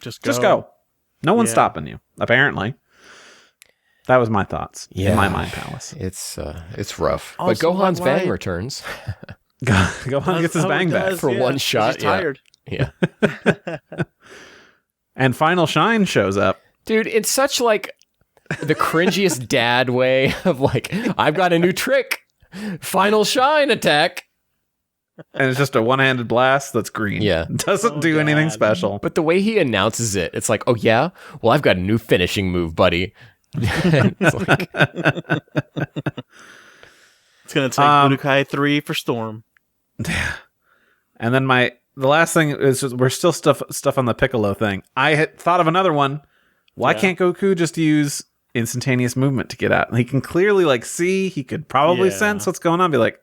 Just go. No one's stopping you, apparently. That was my thoughts in my mind palace. It's rough. Also, but Gohan's why? bang returns. Gohan gets his bang back. For one shot. He's tired. Yeah. And Final Shine shows up. Dude, it's such like the cringiest dad way of like, I've got a new trick. Final Shine attack. And it's just a one-handed blast that's green. Yeah. Doesn't do anything special. But the way he announces it, it's like, oh yeah? Well, I've got a new finishing move, buddy. It's like, it's going to take Budokai 3 for Storm. And then the last thing is just, we're still stuff on the Piccolo thing. I had thought of another one. Why can't Goku just use instantaneous movement to get out? And he can clearly like see, he could probably sense what's going on, be like,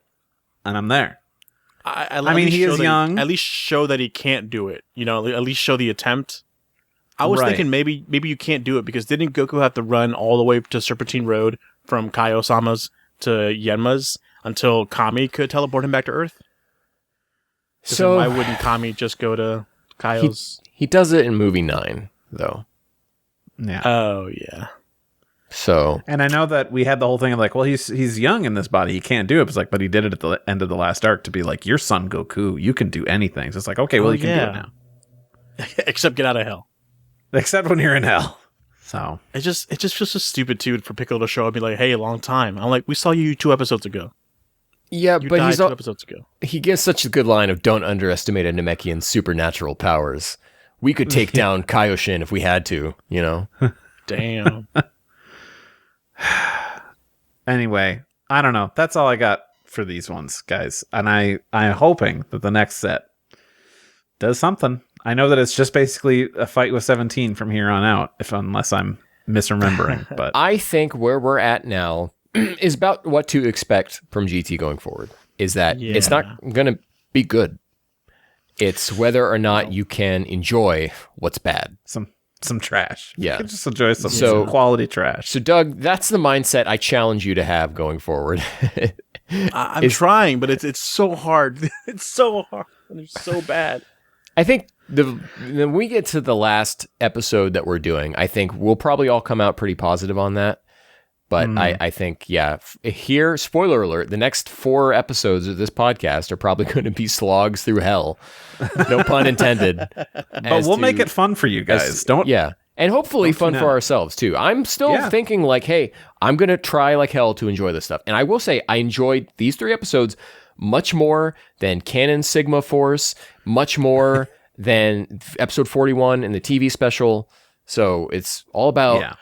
and I'm there. I mean, he is young. At least show that he can't do it. You know, at least show the attempt. I was thinking maybe you can't do it because didn't Goku have to run all the way to Serpentine Road from Kaio-sama's to Yenma's until Kami could teleport him back to Earth? So why wouldn't Kami just go to Kaio's? He does it in movie 9, though. Yeah. Oh yeah. So, and I know that we had the whole thing of like, well, he's young in this body, he can't do it. It's like, but he did it at the end of the last arc to be like, your son Goku, you can do anything. So it's like, okay, well, you can do it now. Except get out of hell. Except when you're in hell. So it just feels so stupid too for Piccolo to show up and be like, hey, a long time. I'm like, we saw you 2 episodes ago. Yeah, you but died he's 2 episodes ago. He gives such a good line of don't underestimate a Namekian's supernatural powers. We could take down Kaioshin if we had to, you know. Damn. Anyway, I don't know. That's all I got for these ones, guys. And I'm hoping that the next set does something. I know that it's just basically a fight with 17 from here on out, unless I'm misremembering. But I think where we're at now is about what to expect from GT going forward. Is that it's not going to be good. It's whether or not you can enjoy what's bad. Some trash. Yeah. You can just enjoy some quality trash. So, Doug, that's the mindset I challenge you to have going forward. I'm trying, but it's so hard. It's so hard. And it's so bad. I think when we get to the last episode that we're doing, I think we'll probably all come out pretty positive on that. But I think, here, spoiler alert, the next 4 episodes of this podcast are probably going to be slogs through hell. No pun intended. But we'll make it fun for you guys. And hopefully fun for ourselves, too. I'm still thinking like, hey, I'm going to try like hell to enjoy this stuff. And I will say, I enjoyed these 3 episodes much more than Canon Sigma Force, much more than episode 41 and the TV special. So it's all about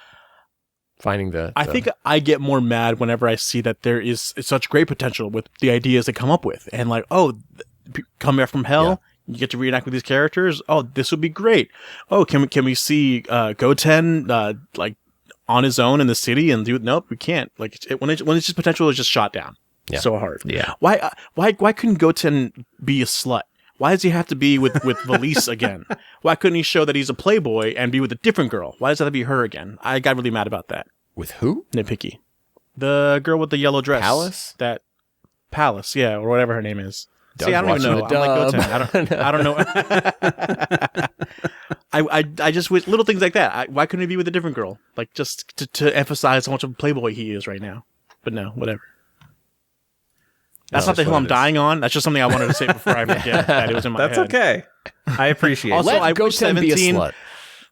finding I think I get more mad whenever I see that there is such great potential with the ideas they come up with. And like, come back from hell, you get to reenact with these characters. Oh, this would be great. Oh, can we see Goten like on his own in the city and do it? Nope, we can't. Like when it's just potential is just shot down. So hard. Yeah. Why couldn't Goten be a slut? Why does he have to be with Valise again? Why couldn't he show that he's a playboy and be with a different girl? Why does it have to be her again? I got really mad about that. With who? Nitpicky. The girl with the yellow dress. Palace? That Palace, yeah, or whatever her name is. Doug's See, I don't even know. watching I'm the like dub. Goten. I don't know. I just wish little things like that. Why couldn't he be with a different girl? Like just to emphasize how much of a playboy he is right now. But no, whatever. That's not the hill I'm dying on. That's just something I wanted to say before I forget that it was in my head. That's okay. I appreciate it. Also, Let I wish Goten be a 17 slut.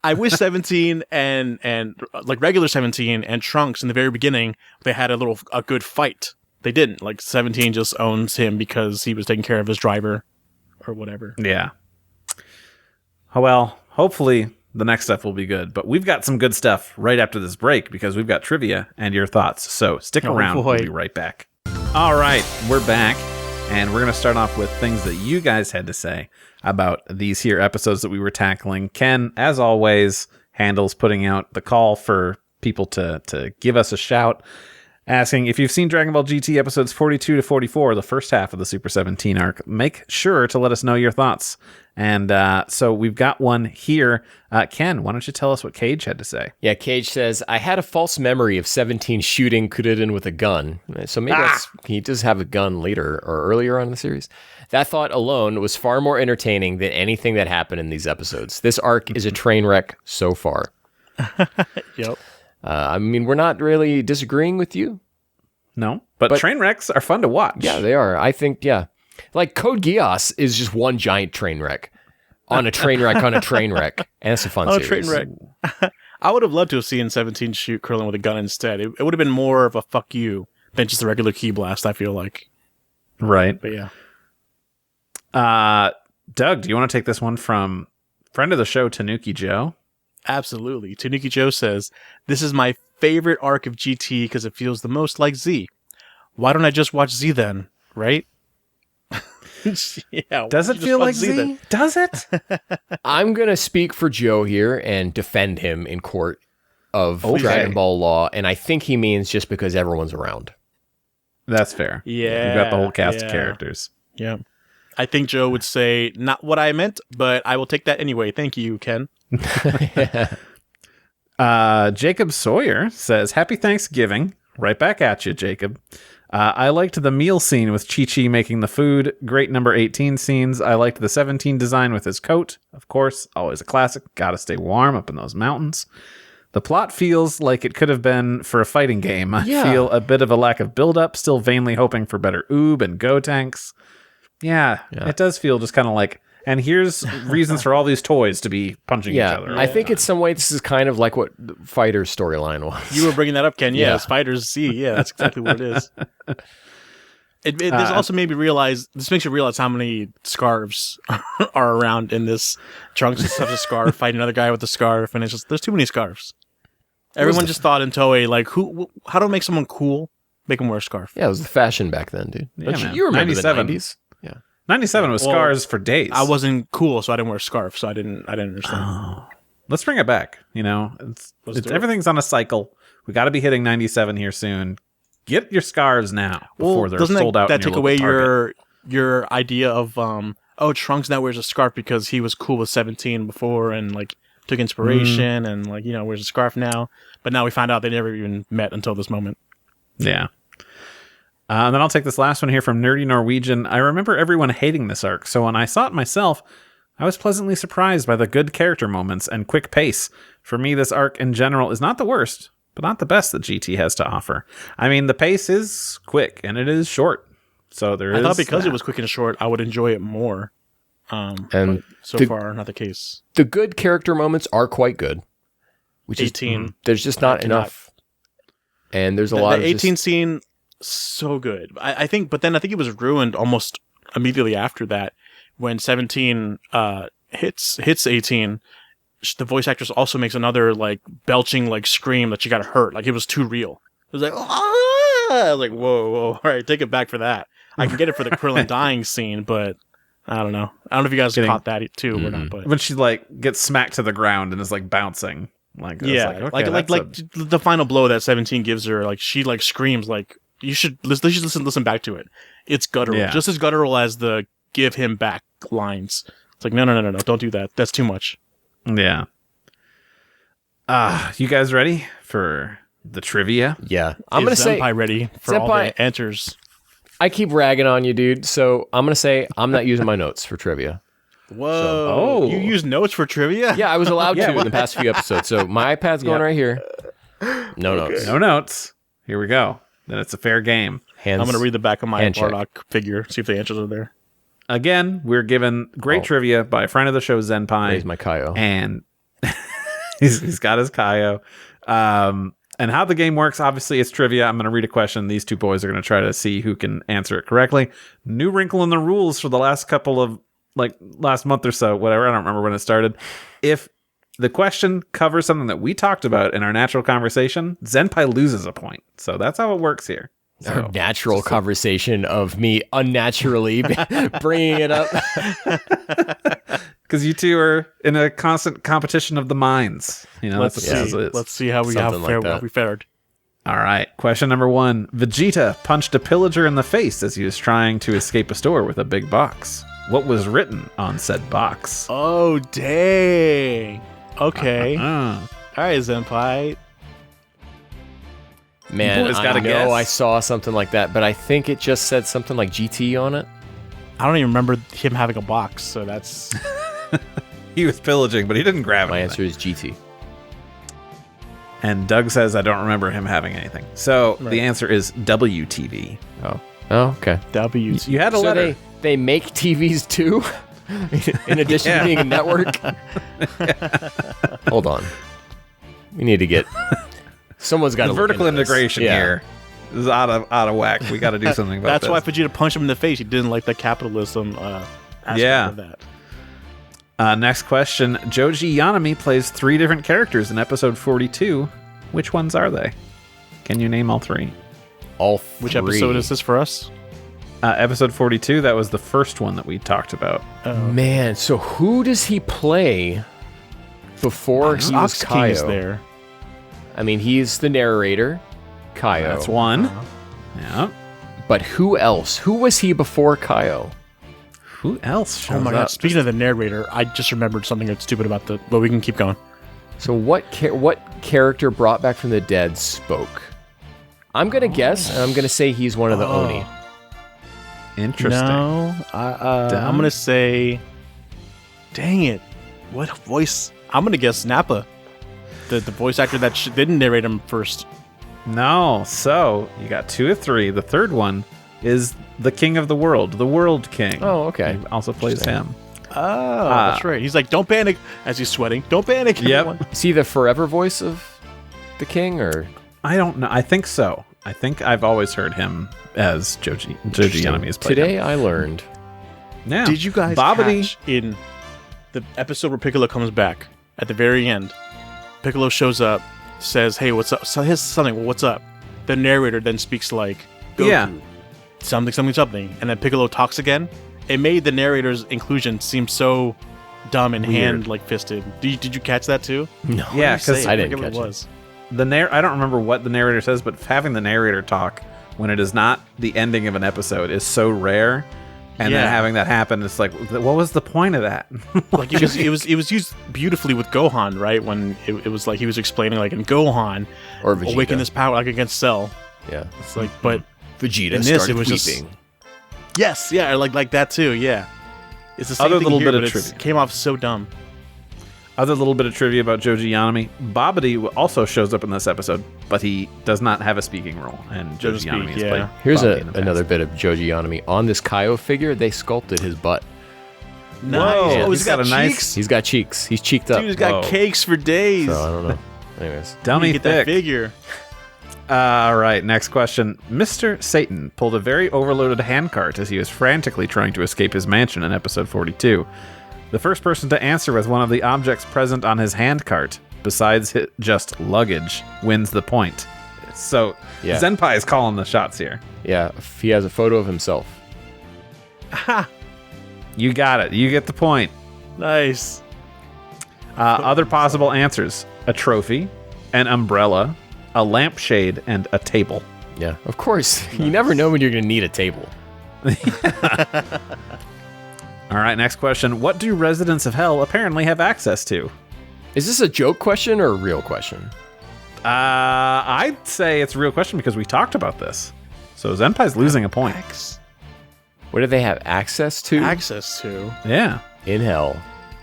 I wish 17 and like regular 17 and Trunks in the very beginning, they had a good fight. They didn't. Like 17 just owns him because he was taking care of his driver or whatever. Yeah. Oh, well, hopefully the next stuff will be good. But we've got some good stuff right after this break because we've got trivia and your thoughts. So stick around. Boy. We'll be right back. All right, we're back. And we're going to start off with things that you guys had to say about these here episodes that we were tackling. Ken, as always, handles putting out the call for people to give us a shout, asking if you've seen Dragon Ball GT episodes 42 to 44, the first half of the Super 17 arc. Make sure to let us know your thoughts. And so we've got one here. Ken, why don't you tell us what Cage had to say? Yeah, Cage says, I had a false memory of 17 shooting Kuririn with a gun. So maybe he does have a gun later or earlier on in the series. That thought alone was far more entertaining than anything that happened in these episodes. This arc is a train wreck so far. Yep. I mean, we're not really disagreeing with you. No, but train wrecks are fun to watch. Yeah, they are. I think, yeah. Like Code Geass is just one giant train wreck on a train wreck on a train wreck. And it's a fun series. Train wreck. I would have loved to have seen 17 shoot Krillin with a gun instead. It would have been more of a fuck you than just a regular key blast, I feel like. Right. But yeah. Doug, do you want to take this one from friend of the show, Tanuki Joe? Absolutely. Tanuki Joe says, this is my favorite arc of GT because it feels the most like Z. Why don't I just watch Z then? Right? Yeah. Does it feel like Z? Does it? I'm going to speak for Joe here and defend him in court of Dragon Ball law. And I think he means just because everyone's around. That's fair. Yeah. We've got the whole cast of characters. Yeah. I think Joe would say, not what I meant, but I will take that anyway. Thank you, Ken. Jacob Sawyer says, Happy Thanksgiving. Right back at you, Jacob. I liked the meal scene with Chi-Chi making the food. Great number 18 scenes. I liked the 17 design with his coat. Of course, always a classic. Gotta stay warm up in those mountains. The plot feels like it could have been for a fighting game. I feel a bit of a lack of build-up, still vainly hoping for better oob and go tanks. Yeah, it does feel just kind of like, and here's reasons for all these toys to be punching each other. I think in some way this is kind of like what the Fighter's storyline was. You were bringing that up, Ken. Yeah, Spiders Z. Yeah, that's exactly what it is. This also made me realize, this makes you realize how many scarves are around in this. Trunks is such a scarf, fighting another guy with a scarf, and it's just, there's too many scarves. Everyone just thought in Toei, like, how to make someone cool? Make them wear a scarf. Yeah, it was the fashion back then, dude. Yeah, you remember 97. the 90s? Yeah. 97 was scars for days. I wasn't cool, so I didn't wear a scarf, so I didn't understand. Let's bring it back. You know, everything's on a cycle. We got to be hitting 97 here soon. Get your scarves now before they're sold out. That take away your idea of Trunks now wears a scarf because he was cool with 17 before and like took inspiration and like wears a scarf now. But now we find out they never even met until this moment. Yeah. And then I'll take this last one here from Nerdy Norwegian. I remember everyone hating this arc, so when I saw it myself, I was pleasantly surprised by the good character moments and quick pace. For me, this arc in general is not the worst, but not the best that GT has to offer. I mean, the pace is quick and it is short. So I thought because it was quick and short, I would enjoy it more. And so far, not the case. The good character moments are quite good. Which 18. is, there's just not enough. And there's a lot of 18 scene, so good. I think it was ruined almost immediately after that when 17 hits 18. The voice actress also makes another like belching like scream that she got hurt. Like it was too real. It was like, I was like, whoa, all right, take it back for that. I can get it for the Krillin dying scene, but I don't know. I don't know if you guys caught that too or not. But when she like gets smacked to the ground and is like bouncing, like like the final blow that 17 gives her, like she like screams, like you should listen back to it. It's guttural, just as guttural as the give him back lines. It's like, no, don't do that. That's too much. Yeah. You guys ready for the trivia? Yeah. I'm going to say... Senpai ready for all the answers. I keep ragging on you, dude. So I'm going to say I'm not using my notes for trivia. Whoa. You use notes for trivia? Yeah, I was allowed to in the past few episodes. So my iPad's going right here. No notes. No notes. Here we go. Then it's a fair game. I'm going to read the back of my Bardock figure, see if the answers are there. Again, we're given great trivia by a friend of the show, Zenpai. Here's my Kaio. And he's got his Kaio. And how the game works, obviously, it's trivia. I'm going to read a question. These two boys are going to try to see who can answer it correctly. New wrinkle in the rules for the last couple of, last month or so, whatever. I don't remember when it started. If the question covers something that we talked about in our natural conversation, Zenpai loses a point. So that's how it works here. Our natural conversation of me unnaturally bringing it up. Because you two are in a constant competition of the minds. Let's see how we fared. All right. Question number 1. Vegeta punched a pillager in the face as he was trying to escape a store with a big box. What was written on said box? Oh, dang. Okay. All right, Zenpai. Man, I know I saw something like that, but I think it just said something like GT on it. I don't even remember him having a box, so that's... He was pillaging, but he didn't grab it. My answer is GT. And Doug says, I don't remember him having anything. So the answer is WTV. Oh, okay. WTV. You had a letter. They make TVs too? In addition to being a network? Hold on. We need to get... Someone's got to vertical integration here is out of whack. We got to do something about That's why Vegeta punched him in the face. He didn't like the capitalism aspect of that. Next question. Joji Yanami plays 3 different characters in episode 42. Which ones are they? Can you name all 3? All 3. Which episode is this for us? Episode 42. That was the first one that we talked about. Man, so who does he play before he was Kaio? There. I mean, he's the narrator, Kaio. That's one. Yeah. But who else? Who was he before Kaio? Who else shows Oh my up? god, speaking of the narrator, I just remembered something that's stupid about but we can keep going. So what character brought back from the dead spoke? I'm going to guess, and I'm going to say he's one of the Oni. Interesting. No, I'm going to say... Dang it. What voice? I'm going to guess Nappa. The voice actor that didn't narrate him first. No. So you got 2 of 3. The third one is the King of the World, the World King. Oh, okay. He also plays him. Oh, that's right. He's like, don't panic, as he's sweating. Don't panic, everyone. Is he the forever voice of the king, or? I don't know. I think so. I think I've always heard him as Joji Yanami has played Today him. I learned. Yeah. Did you guys catch in the episode where Piccolo comes back at the very end? Piccolo shows up, says, hey, what's up? So here's something, well, what's up? The narrator then speaks like, Goku, something, and then Piccolo talks again. It made the narrator's inclusion seem so dumb and fisted. Did you catch that too? No. Yeah, because I didn't catch it. I don't remember what the narrator says, but having the narrator talk when it is not the ending of an episode is so rare. And then having that happen, it's like, what was the point of that? Like it was used beautifully with Gohan, right? When it was like he was explaining, like in Gohan, or Vegeta. Awaken this power, like against Cell. Yeah, it's like, but Vegeta in this started it was weeping. Yes, yeah, like that too. Yeah, it's the same Other thing little here, bit but of trivia. It came off so dumb. Other little bit of trivia about Joji Yanami. Babidi also shows up in this episode, but he does not have a speaking role. And Joji Yanami has played Here's Babidi another bit of Joji Yanami. On this Kaio figure, they sculpted his butt. Nice. Whoa, he's got cheeks. He's got cheeks. He's cheeked up. Dude, he's got cakes for days. So I don't know. Anyways. Dummy get thick. that figure. All right, next question. Mr. Satan pulled a very overloaded handcart as he was frantically trying to escape his mansion in episode 42. The first person to answer with one of the objects present on his handcart, besides just luggage, wins the point. So Zenpai is calling the shots here. Yeah, he has a photo of himself. You got it. You get the point. Nice. Other possible answers: a trophy, an umbrella, a lampshade, and a table. Yeah, of course. Nice. You never know when you're going to need a table. All right, next question. What do residents of Hell apparently have access to? Is this a joke question or a real question? I'd say it's a real question because we talked about this. So Zenpai's losing a point. What do they have access to? Access to? Yeah. In Hell.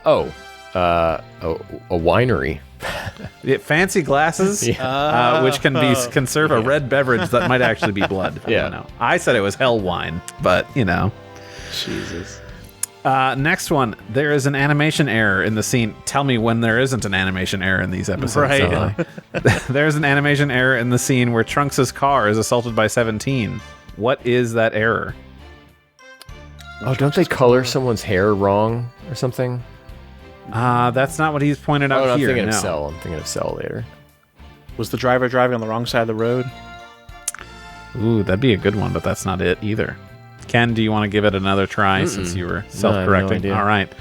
Oh, a winery. Yeah, fancy glasses, which can serve a red beverage that might actually be blood. I don't know. I said it was hell wine, but Jesus. Next one. There is an animation error in the scene. Tell me when there isn't an animation error in these episodes. Right. There's an animation error in the scene where Trunks' car is assaulted by 17. What is that error? Oh, don't they color someone's hair wrong or something? That's not what he's pointed out I'm here. thinking of Cell. I'm thinking of Cell later. Was the driver driving on the wrong side of the road? Ooh, that'd be a good one, but that's not it either. Ken, do you want to give it another try since you were self-correcting? No idea. All right.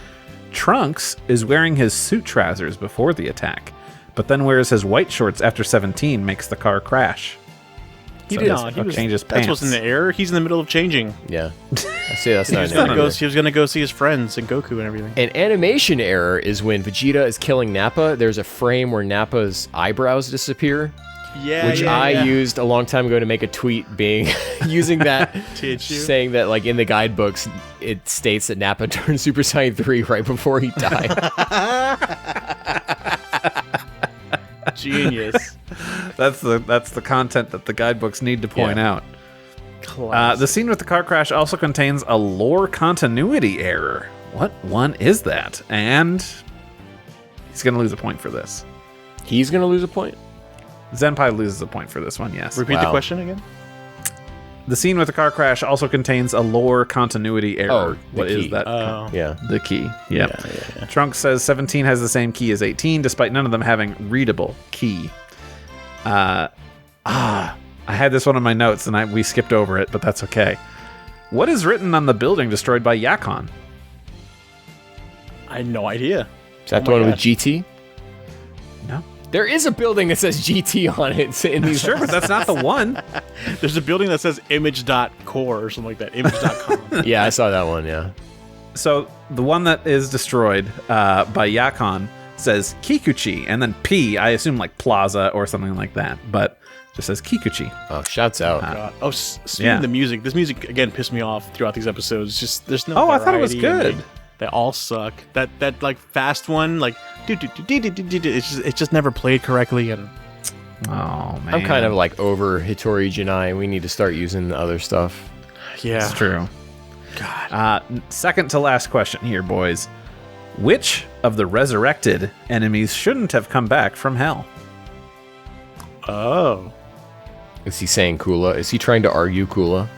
Trunks is wearing his suit trousers before the attack, but then wears his white shorts after 17 makes the car crash. He did not. Change his pants. That wasn't the error. He's in the middle of changing. Yeah. I see that's not an error. He was going to go see his friends and Goku and everything. An animation error is when Vegeta is killing Nappa. There's a frame where Nappa's eyebrows disappear. Which I used a long time ago to make a tweet using that, saying that like in the guidebooks, it states that Nappa turned Super Saiyan 3 right before he died. Genius. That's the content that the guidebooks need to point out. The scene with the car crash also contains a lore continuity error. What one is that? And he's going to lose a point for this. He's going to lose a point? Zenpai loses a point for this one, yes. Repeat the question again? The scene with the car crash also contains a lore continuity error. Oh, what is that? Yeah. The key. Yep. Yeah. Trunks says 17 has the same key as 18, despite none of them having readable key. I had this one in my notes, and we skipped over it, but that's okay. What is written on the building destroyed by Yakon? I had no idea. Is that the one with GT? No. There is a building that says GT on it. In these sure, but that's not the one. There's a building that says image.core or something like that. Image.com. Yeah, I saw that one, yeah. So the one that is destroyed by Yakon says Kikuchi, and then P, I assume like Plaza or something like that, but just says Kikuchi. Oh, shouts out. God. Speaking of the music, this music, again, pissed me off throughout these episodes. Just there's no I thought it was good. They all suck. That like fast one, like it's just never played correctly. And oh man, I'm kind of like over Hitori Janai. We need to start using the other stuff. Yeah, it's true. God. Second to last question here, boys. Which of the resurrected enemies shouldn't have come back from hell? Oh, is he saying Kula? Is he trying to argue Kula?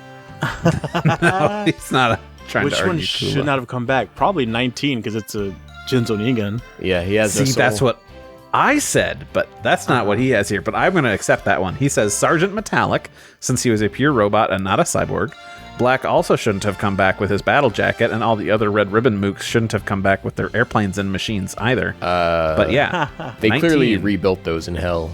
No, he's not. Trying Which to argue one Kula. should not have come back? Probably 19 because it's a Jinzo Nigan. Yeah, he has. See, that's what I said, but that's not what he has here. But I'm going to accept that one. He says Sergeant Metallic, since he was a pure robot and not a cyborg. Black also shouldn't have come back with his battle jacket, and all the other Red Ribbon mooks shouldn't have come back with their airplanes and machines either. But yeah, they 19. clearly rebuilt those in hell.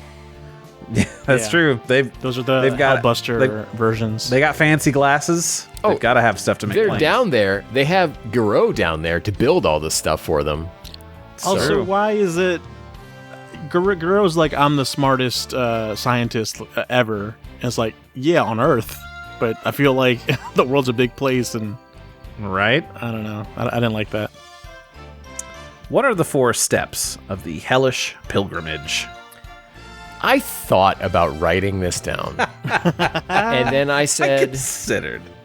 That's true. Those are the Hellbuster versions. They got fancy glasses. They've got to have stuff to make. They're planes. down there. They have Garo down there to build all this stuff for them. Also, why is it Garo's like, I'm the smartest scientist ever? And it's like, yeah, on Earth, but I feel like the world's a big place, and right? I don't know. I didn't like that. What are the 4 steps of the hellish pilgrimage? I thought about writing this down. And then I said,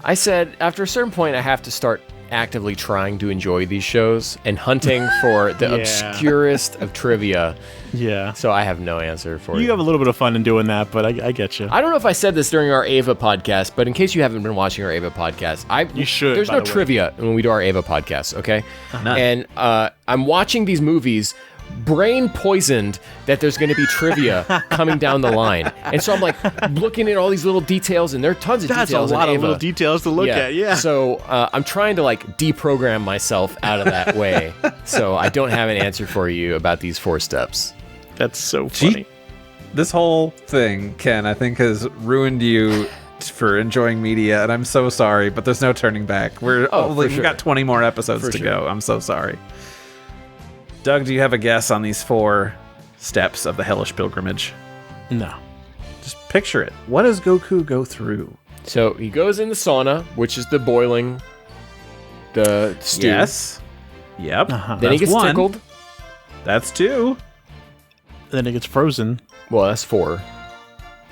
I said, after a certain point, I have to start actively trying to enjoy these shows and hunting for the obscurest of trivia. Yeah. So I have no answer for you. You have a little bit of fun in doing that, but I get you. I don't know if I said this during our Ava podcast, but in case you haven't been watching our Ava podcast, you should. There's no trivia when we do our Ava podcast, okay? None. And I'm watching these movies brain poisoned that there's going to be trivia coming down the line. And so I'm like looking at all these little details, and there are tons of details. That's a lot of little details to look at, yeah. So I'm trying to like deprogram myself out of that way. So I don't have an answer for you about these 4 steps. That's so funny. This whole thing, Ken, I think has ruined you for enjoying media, and I'm so sorry, but there's no turning back. We've got 20 more episodes to go. I'm so sorry. Doug, do you have a guess on these 4 steps of the hellish pilgrimage? No. Just picture it. What does Goku go through? So he goes in the sauna, which is the boiling, the stew. Yes. Yep. Then he gets tickled. That's 2. Then it gets frozen. Well, that's 4.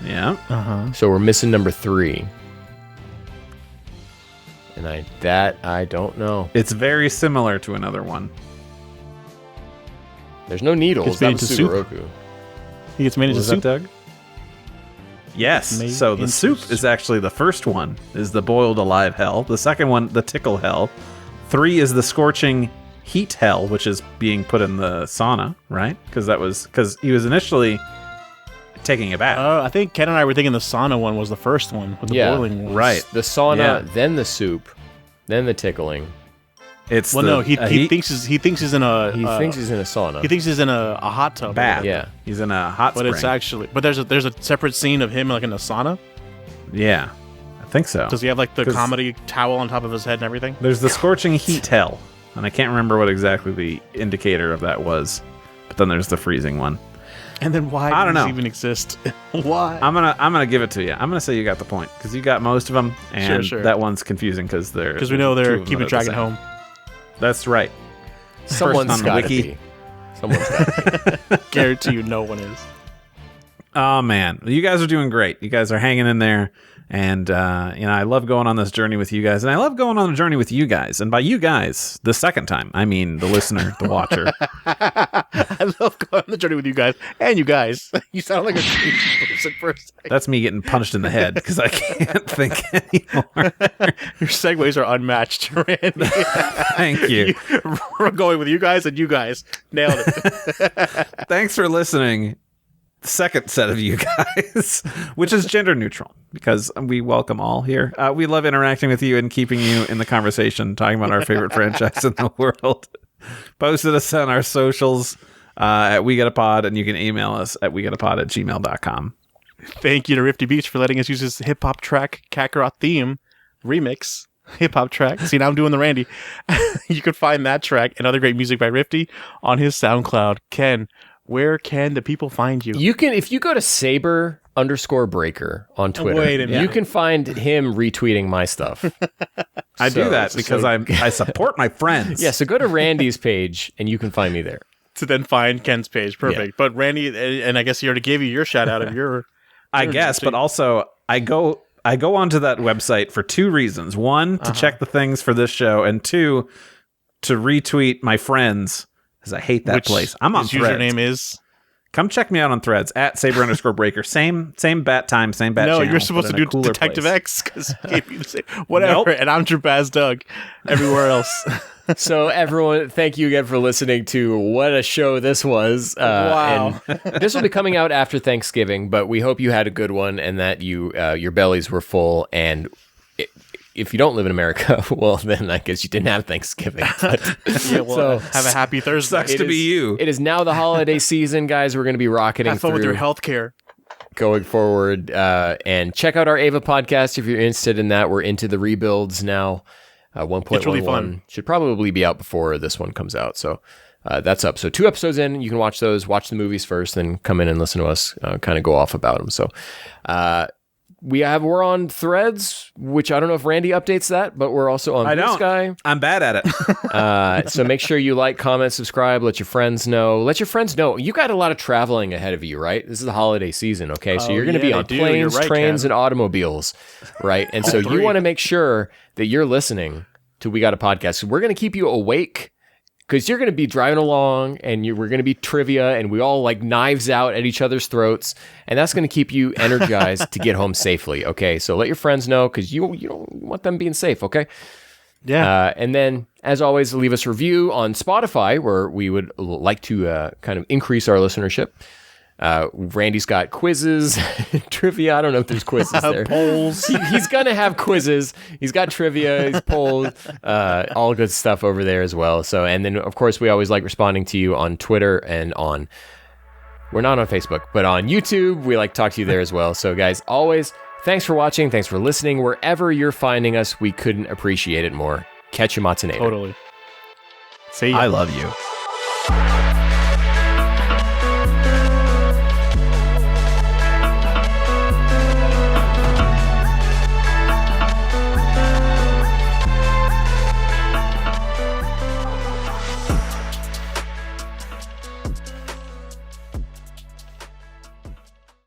Yeah. So we're missing number 3. And I don't know. It's very similar to another one. There's no needles. Gets made into soup. Sugoroku. He gets made into soup. Doug? Yes. So the soup is actually the first one, is the boiled alive hell. The second one, the tickle hell. 3 is the scorching heat hell, which is being put in the sauna, right? Because he was initially taking a bath. I think Ken and I were thinking the sauna one was the first one with the boiling one. Right. The sauna, then the soup, then the tickling. He thinks he's in a sauna. He thinks he's in a hot tub. Bath. Yeah. He's in a hot spring. But it's actually there's a separate scene of him like in a sauna. Yeah. I think so. Does he have like the comedy towel on top of his head and everything? There's the scorching heat hell, and I can't remember what exactly the indicator of that was. But then there's the freezing one. And then why does this even exist? Why? I'm gonna give it to you. I'm gonna say you got the point because you got most of them, and that one's confusing because we know they're keeping Dragon home. That's right. Someone's got to be. Someone's got to be. Guarantee you, no one is. Oh man, you guys are doing great. You guys are hanging in there, and I love going on this journey with you guys, and I love going on a journey with you guys. And by you guys, the second time, I mean the listener, the watcher. I love going on the journey with you guys, and you guys. You sound like a crazy person for a second. That's me getting punched in the head because I can't think anymore. Your segues are unmatched, Randy. Thank you. We're going with you guys and you guys. Nailed it. Thanks for listening. Second set of you guys, which is gender neutral because we welcome all here. We love interacting with you and keeping you in the conversation, talking about our favorite franchise in the world. Posted us on our socials at We Get a Pod, and you can email us at wegetapod@gmail.com. Thank you to Rifti Beach for letting us use his hip hop track Kakarot theme remix hip hop track. See, now I'm doing the Randy. You can find that track and other great music by Rifti on his SoundCloud. Ken, where can the people find you? You can, if you go to Saber_Breaker on Twitter, you can find him retweeting my stuff. I do that because I support my friends. Yeah, so go to Randy's page and you can find me there. To then find Ken's page. Perfect. Yeah. But Randy, and I guess he already gave you your shout out of your I guess, but also I go onto that website for 2 reasons. 1, to check the things for this show, and 2, to retweet my friends. Because I hate that place. I'm on Threads. Username is? Come check me out on Threads at Saber_Breaker. Same bat time, same bat channel. No, you're supposed to do Detective X because he gave you the same. Whatever. Nope. And I'm Drbaz Doug. Everywhere else. So everyone, thank you again for listening to what a show this was. Wow. And this will be coming out after Thanksgiving, but we hope you had a good one and that you your bellies were full. And if you don't live in America, well, then I guess you didn't have Thanksgiving. But, so have a happy Thursday. Sucks to be you. It is now the holiday season, guys. We're going to be rocketing have fun through with your health care. Going forward. And check out our Ava podcast if you're interested in that. We're into the rebuilds now. 1.11 it's really fun. Should probably be out before this one comes out. So that's up. So 2 episodes in, you can watch those, watch the movies first, then come in and listen to us kind of go off about them. So we're on Threads, which I don't know if Randy updates that, but we're also on Blue Sky. I'm bad at it. So make sure you like, comment, subscribe, let your friends know. Let your friends know. You got a lot of traveling ahead of you, right? This is the holiday season, okay? So you're going to be on planes, trains, and automobiles, right? And so you want to make sure that you're listening to We Got a Podcast. So we're going to keep you awake because you're going to be driving along and we're going to be trivia and we all like knives out at each other's throats. And that's going to keep you energized to get home safely. Okay. So let your friends know because you don't want them being safe. Okay. Yeah. And then as always, leave us a review on Spotify where we would like to kind of increase our listenership. Randy's got quizzes, trivia. I don't know if there's quizzes there. Polls. He's going to have quizzes. He's got trivia, he's polls, all good stuff over there as well. So, and then of course we always like responding to you on Twitter and we're not on Facebook, but on YouTube. We like to talk to you there as well. So guys, always Thanks for watching. Thanks for listening. Wherever you're finding us, we couldn't appreciate it more. Catch you, Matsunator. Totally. See ya. I love you.